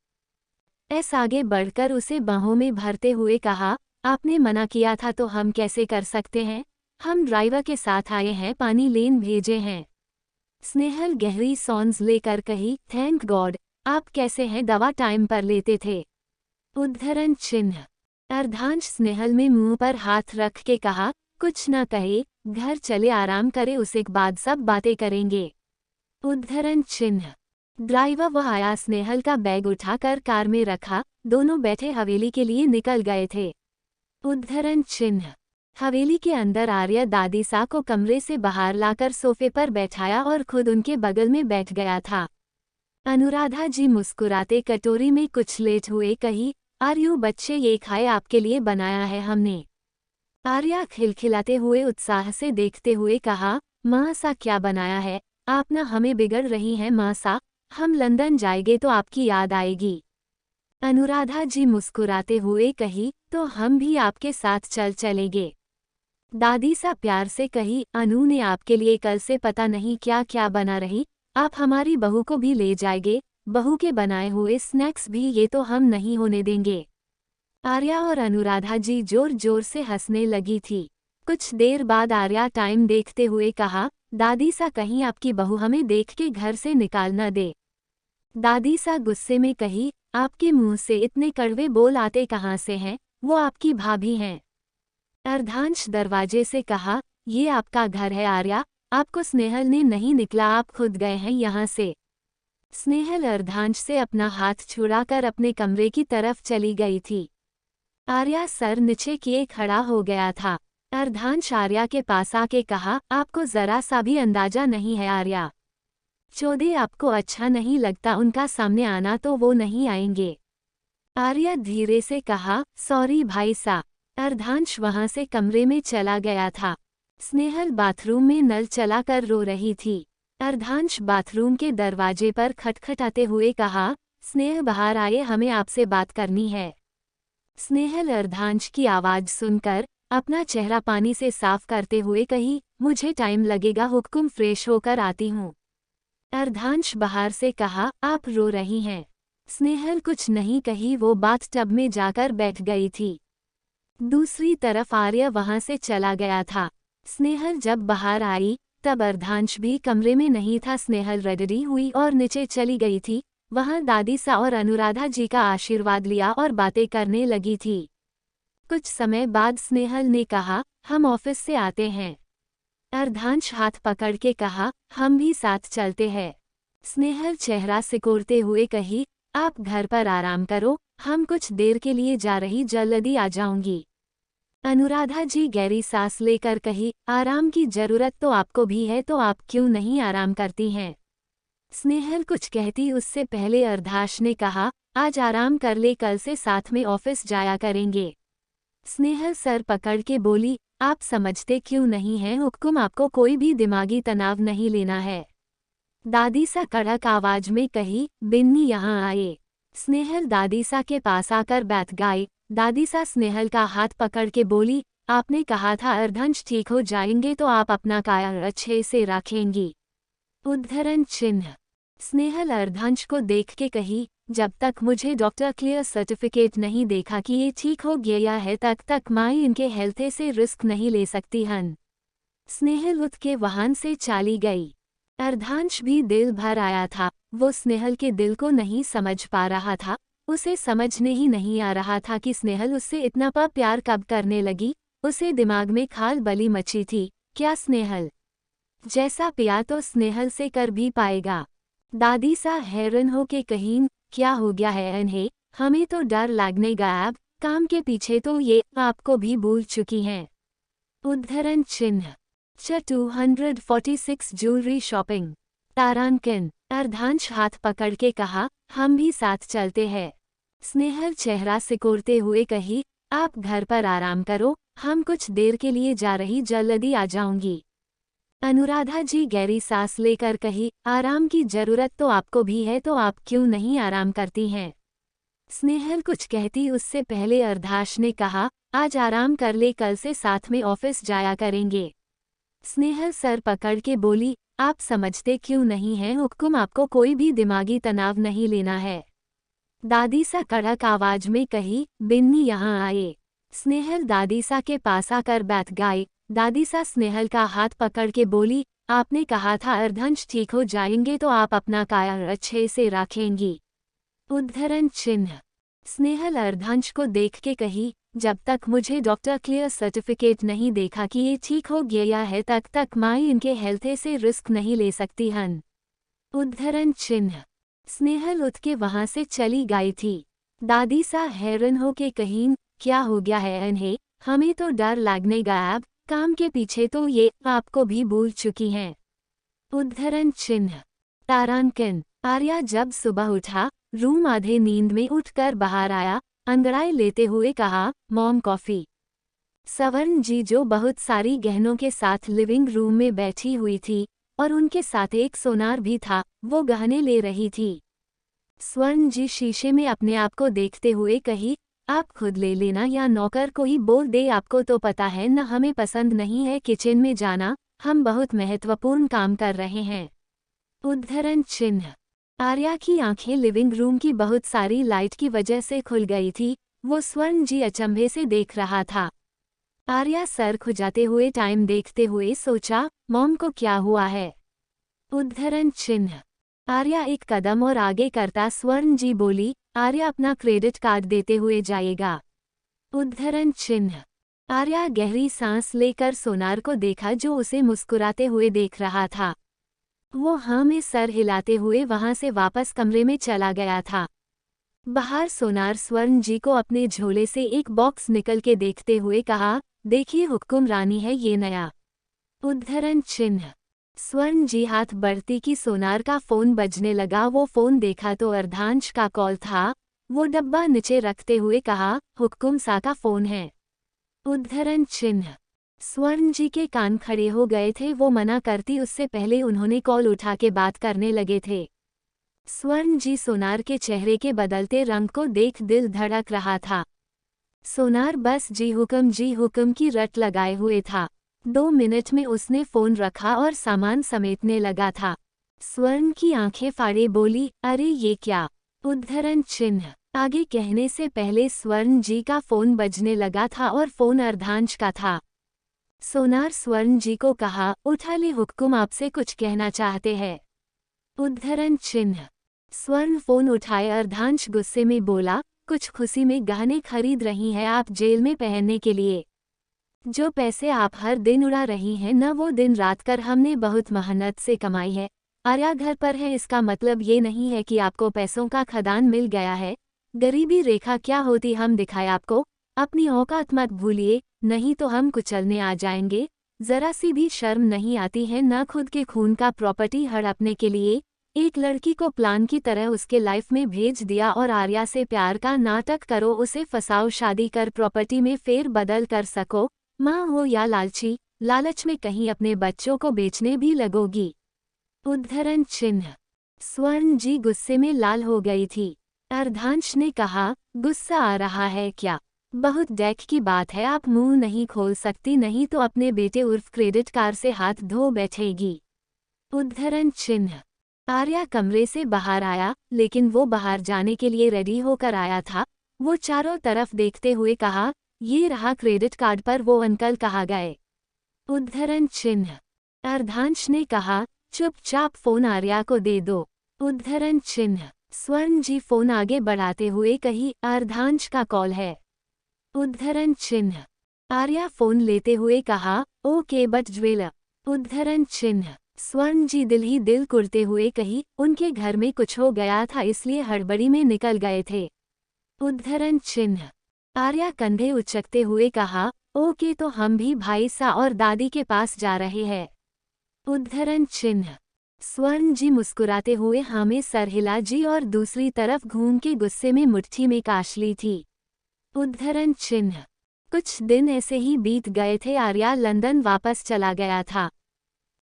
A: आगे बढ़कर उसे बाहों में भरते हुए कहा, आपने मना किया था तो हम कैसे कर सकते हैं, हम ड्राइवर के साथ आए हैं, पानी लेन भेजे हैं। स्नेहल गहरी सांस लेकर कही, थैंक गॉड। आप कैसे हैं, दवा टाइम पर लेते थे? उद्धरण चिन्ह। अर्धांश स्नेहल में मुंह पर हाथ रख के कहा, कुछ न कहे, घर चले, आराम करे, उसे बाद सब बातें करेंगे। उद्धरण चिन्ह। ड्राइवर वह आया, स्नेहल का बैग उठाकर कार में रखा, दोनों बैठे हवेली के लिए निकल गए थे। उद्धरण चिन्ह। हवेली के अंदर आर्या दादी सा को कमरे से बाहर लाकर सोफे पर बैठाया और खुद उनके बगल में बैठ गया था। अनुराधा जी मुस्कुराते कटोरी में कुछ लेट हुए कही, आर्यू बच्चे, ये खाए, आपके लिए बनाया है हमने। आर्या खिलखिलाते हुए उत्साह से देखते हुए कहा, माँ सा क्या बनाया है? आप ना हमें बिगड़ रही हैं माँ सा, हम लंदन जाएंगे तो आपकी याद आएगी। अनुराधा जी मुस्कुराते हुए कही, तो हम भी आपके साथ चलेंगे। दादी सा प्यार से कही, अनु ने आपके लिए कल से पता नहीं क्या क्या बना रही, आप हमारी बहू को भी ले जाएंगे, बहू के बनाए हुए स्नैक्स भी, ये तो हम नहीं होने देंगे। आर्या और अनुराधा जी जोर जोर से हंसने लगी थी। कुछ देर बाद आर्या टाइम देखते हुए कहा, दादी सा कहीं आपकी बहू हमें देख के घर से निकाल न दे। दादी सा गुस्से में कही, आपके मुंह से इतने कड़वे बोल आते कहाँ से हैं, वो आपकी भाभी हैं। अर्धांश दरवाजे से कहा, ये आपका घर है आर्या, आपको स्नेहल ने नहीं निकला, आप खुद गए हैं यहाँ से। स्नेहल अर्धांश से अपना हाथ छुड़ाकर अपने कमरे की तरफ चली गई थी। आर्या सर नीचे किए खड़ा हो गया था। अर्धांश आर्या के पास आके कहा, आपको जरा सा भी अंदाजा नहीं है आर्या, चौधे आपको अच्छा नहीं लगता उनका सामने आना, तो वो नहीं आएंगे। आर्या धीरे से कहा, सॉरी भाई सा। अर्धांश वहां से कमरे में चला गया था। स्नेहल बाथरूम में नल चलाकर रो रही थी। अर्धांश बाथरूम के दरवाजे पर खटखटाते हुए कहा, स्नेह बाहर आए, हमें आपसे बात करनी है। स्नेहल अर्धांश की आवाज सुनकर अपना चेहरा पानी से साफ करते हुए कही, मुझे टाइम लगेगा, हुक्म, फ्रेश होकर आती हूँ। अर्धांश बाहर से कहा, आप रो रही हैं? स्नेहल कुछ नहीं कही, वो बाथटब में जाकर बैठ गई थी। दूसरी तरफ आर्या वहां से चला गया था। स्नेहल जब बाहर आई तब अर्धांश भी कमरे में नहीं था। स्नेहल रेडी हुई और नीचे चली गई थी। वहां दादी सा और अनुराधा जी का आशीर्वाद लिया और बातें करने लगी थी। कुछ समय बाद स्नेहल ने कहा, हम ऑफिस से आते हैं। अर्धांश हाथ पकड़ के कहा, हम भी साथ चलते हैं। स्नेहल चेहरा सिकोड़ते हुए कही, आप घर पर आराम करो, हम कुछ देर के लिए जा रही, जल्दी आ जाऊंगी। अनुराधा जी गहरी सांस लेकर कही, आराम की जरूरत तो आपको भी है, तो आप क्यों नहीं आराम करती हैं? स्नेहल कुछ कहती उससे पहले अर्धांश ने कहा, आज आराम कर ले, कल से साथ में ऑफिस जाया करेंगे। स्नेहल सर पकड़ के बोली, आप समझते क्यों नहीं हैं, हुक्म, आपको कोई भी दिमागी तनाव नहीं लेना है। दादी सा कड़क आवाज में कही, बिन्नी यहाँ आए। स्नेहल दादी सा के पास आकर बैठ गई। दादी सा स्नेहल का हाथ पकड़ के बोली, आपने कहा था अर्धांश ठीक हो जाएंगे तो आप अपना ख्याल अच्छे से रखेंगी। उद्धरण चिन्ह। स्नेहल अर्धांश को देख के कही, जब तक मुझे डॉक्टर क्लियर सर्टिफिकेट नहीं देखा कि ये ठीक हो गया है, तक मैं इनके हेल्थ से रिस्क नहीं ले सकती हन। स्नेहल उठ के वाहन से चली गई। अर्धांश भी दिल भर आया था। वो स्नेहल के दिल को नहीं समझ पा रहा था। उसे समझने ही नहीं आ रहा था कि स्नेहल उससे इतना प्यार कब करने लगी। उसे दिमाग में खालबली मची थी, क्या स्नेहल जैसा पिया तो स्नेहल से कर भी पाएगा? दादी सा हैरान हो के कहीं, क्या हो गया है इन्हें, हमें तो डर लगने गया, अब काम के पीछे तो ये आपको भी भूल चुकी हैं। उद्धरण चिन्ह। 246 ज्वेलरी शॉपिंग। तारांकन। अर्धांश हाथ पकड़ के कहा, हम भी साथ चलते हैं। स्नेहल चेहरा सिकोड़ते हुए कही, आप घर पर आराम करो, हम कुछ देर के लिए जा रही, जल्दी आ जाऊंगी। अनुराधा जी गहरी सांस लेकर कही, आराम की जरूरत तो आपको भी है, तो आप क्यों नहीं आराम करती हैं? स्नेहल कुछ कहती उससे पहले अर्धांश ने कहा, आज आराम कर ले, कल से साथ में ऑफिस जाया करेंगे। स्नेहल सर पकड़ के बोली, आप समझते क्यों नहीं हैं, हुक्म, आपको कोई भी दिमागी तनाव नहीं लेना है। दादी सा कड़क आवाज में कही, बिन्नी यहाँ आए। स्नेहल दादी सा के पास आकर बैठ गई। दादी सा स्नेहल का हाथ पकड़ के बोली, आपने कहा था अर्धंश ठीक हो जाएंगे तो आप अपना काया अच्छे से रखेंगी। उद्धरण चिन्ह। स्नेहल अर्धांश को देख के कही, जब तक मुझे डॉक्टर क्लियर सर्टिफिकेट नहीं देखा कि ये ठीक हो गया है तक माई इनके हेल्थ से रिस्क नहीं ले सकती हन। उद्धरण चिन्ह। स्नेहल उठ के वहां से चली गई थी। दादी सा हैरान हो के कहीं, क्या हो गया है इन्हें, हमें तो डर लगने गया, अब काम के पीछे तो ये आपको भी भूल चुकी हैं। उद्धरण चिन्ह। तारांकन। आर्या जब सुबह उठा, रूम आधे नींद में उठकर बाहर आया, अंगड़ाई लेते हुए कहा, मॉम कॉफी। सवर्ण जी जो बहुत सारी गहनों के साथ लिविंग रूम में बैठी हुई थी और उनके साथ एक सोनार भी था, वो गहने ले रही थी। स्वर्ण जी शीशे में अपने आप को देखते हुए कही, आप खुद ले लेना या नौकर को ही बोल दे, आपको तो पता है न हमें पसंद नहीं है किचन में जाना, हम बहुत महत्वपूर्ण काम कर रहे हैं। उद्धरण चिन्ह। आर्या की आंखें लिविंग रूम की बहुत सारी लाइट की वजह से खुल गई थी, वो स्वर्ण जी अचंभे से देख रहा था। आर्या सर खुजाते हुए टाइम देखते हुए सोचा, मॉम को क्या हुआ है। उद्धरण चिन्ह। आर्या एक कदम और आगे करता स्वर्ण जी बोली, आर्या अपना क्रेडिट कार्ड देते हुए जाएगा। उद्धरण चिन्ह। आर्या गहरी सांस लेकर सोनार को देखा जो उसे मुस्कुराते हुए देख रहा था। वो हाँ में सर हिलाते हुए वहां से वापस कमरे में चला गया था। बाहर सोनार स्वर्ण जी को अपने झोले से एक बॉक्स निकल के देखते हुए कहा, देखिए हुक्म रानी है ये नया। उद्धरण चिन्ह। स्वर्ण जी हाथ बढ़ती कि सोनार का फोन बजने लगा, वो फोन देखा तो अर्धांश का कॉल था। वो डब्बा नीचे रखते हुए कहा, हुक्म सा का फोन है। उद्धरण चिन्ह। स्वर्ण जी के कान खड़े हो गए थे, वो मना करती उससे पहले उन्होंने कॉल उठा के बात करने लगे थे। स्वर्ण जी सोनार के चेहरे के बदलते रंग को देख दिल धड़क रहा था। सोनार बस जी हुक्म की रट लगाए हुए था। 2 मिनट में उसने फोन रखा और सामान समेटने लगा था। स्वर्ण की आंखें फाड़े बोली, अरे ये क्या। उद्धरण चिन्ह। आगे कहने से पहले स्वर्ण जी का फोन बजने लगा था और फोन अर्धांश का था। सोनार स्वर्ण जी को कहा, उठा ले हुक्म, आपसे कुछ कहना चाहते हैं। उद्धरण चिन्ह। स्वर्ण फोन उठाए, अर्धांश गुस्से में बोला, कुछ खुशी में गहने खरीद रही हैं आप जेल में पहनने के लिए। जो पैसे आप हर दिन उड़ा रही हैं न, वो दिन रात कर हमने बहुत मेहनत से कमाई है। आर्या घर पर है, इसका मतलब ये नहीं है कि आपको पैसों का खदान मिल गया है। गरीबी रेखा क्या होती हम दिखाए आपको, अपनी औकात मत भूलिए, नहीं तो हम कुचलने आ जाएंगे। जरा सी भी शर्म नहीं आती है न खुद के खून का प्रॉपर्टी हड़पने के लिए। एक लड़की को प्लान की तरह उसके लाइफ में भेज दिया और आर्या से प्यार का नाटक करो, उसे फसाओ, शादी कर प्रॉपर्टी में फेर बदल कर सको। माँ हो या लालची, लालच में कहीं अपने बच्चों को बेचने भी लगोगी। उद्धरण चिन्ह। स्वर्ण जी गुस्से में लाल हो गई थी। अर्धांश ने कहा, गुस्सा आ रहा है क्या? बहुत डैक की बात है, आप मुंह नहीं खोल सकती, नहीं तो अपने बेटे उर्फ क्रेडिट कार्ड से हाथ धो बैठेगी। उद्धरण चिन्ह। आर्या कमरे से बाहर आया, लेकिन वो बाहर जाने के लिए रेडी होकर आया था। वो चारों तरफ देखते हुए कहा, ये रहा क्रेडिट कार्ड पर वो अंकल कहाँ गए। उद्धरण चिन्ह। अर्धांश ने कहा, चुपचाप फोन आर्या को दे दो। उद्धरण चिन्ह। स्वर्ण जी फोन आगे बढ़ाते हुए कही, अर्धांश का कॉल है। उद्धरण चिन्ह। आर्या फोन लेते हुए कहा, ओके बट ज्वेलर। उद्धरण चिन्ह। स्वर्ण जी दिल ही दिल कुड़ते हुए कही, उनके घर में कुछ हो गया था इसलिए हड़बड़ी में निकल गए थे। उद्धरण चिन्ह। आर्या कंधे उचकते हुए कहा, ओके तो हम भी भाई सा और दादी के पास जा रहे हैं। उद्धरण चिन्ह। स्वर्ण जी मुस्कुराते हुए हाँ में सर हिला जी और दूसरी तरफ घूम के गुस्से में मुट्ठी में काश ली थी। उद्धरण चिन्ह। कुछ दिन ऐसे ही बीत गए थे, आर्या लंदन वापस चला गया था।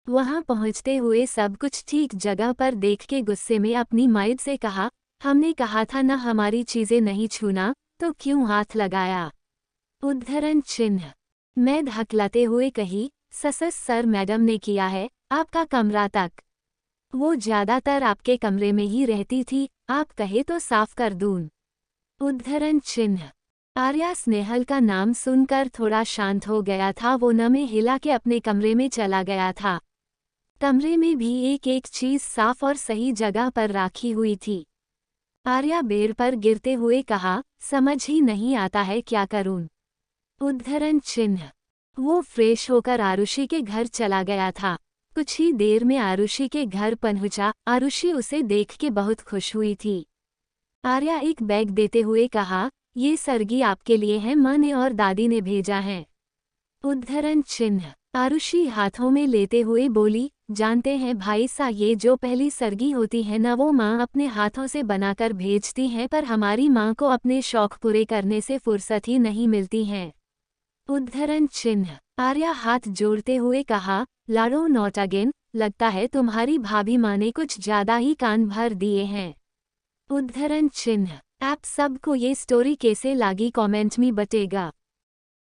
A: वहां पहुंचते हुए सब कुछ ठीक जगह पर देख के गुस्से में अपनी माइड से कहा, हमने कहा था ना हमारी चीजें नहीं छूना, तो क्यों हाथ लगाया। उद्धरण चिन्ह। मैं धकलाते हुए कही, ससस सर मैडम ने किया है, आपका कमरा तक। वो ज्यादातर आपके कमरे में ही रहती थी, आप कहे तो साफ कर दूं। उद्धरण चिन्ह। आर्या स्नेहल का नाम सुनकर थोड़ा शांत हो गया था। वो न में हिला के अपने कमरे में चला गया था। कमरे में भी एक एक चीज साफ और सही जगह पर रखी हुई थी। आर्या बेड पर गिरते हुए कहा, समझ ही नहीं आता है क्या करूं। उद्धरण चिन्ह। वो फ्रेश होकर आरुषि के घर चला गया था। कुछ ही देर में आरुषि के घर पहुंचा। आरुषि उसे देख के बहुत खुश हुई थी। आर्या एक बैग देते हुए कहा, ये सरगी आपके लिए है, माँ ने और दादी ने भेजा है। उद्धरण चिन्ह। आरुषि हाथों में लेते हुए बोली, जानते हैं भाई सा, ये जो पहली सरगी होती है न, वो माँ अपने हाथों से बनाकर भेजती हैं, पर हमारी माँ को अपने शौक पूरे करने से फुर्सत ही नहीं मिलती है। उद्धरण चिन्ह। आर्या हाथ जोड़ते हुए कहा, लाडो नॉट अगेन, लगता है तुम्हारी भाभी माँ ने कुछ ज्यादा ही कान भर दिए हैं। उद्धरण चिन्ह। आप सबको ये स्टोरी कैसे लगी कमेंट में बताइएगा।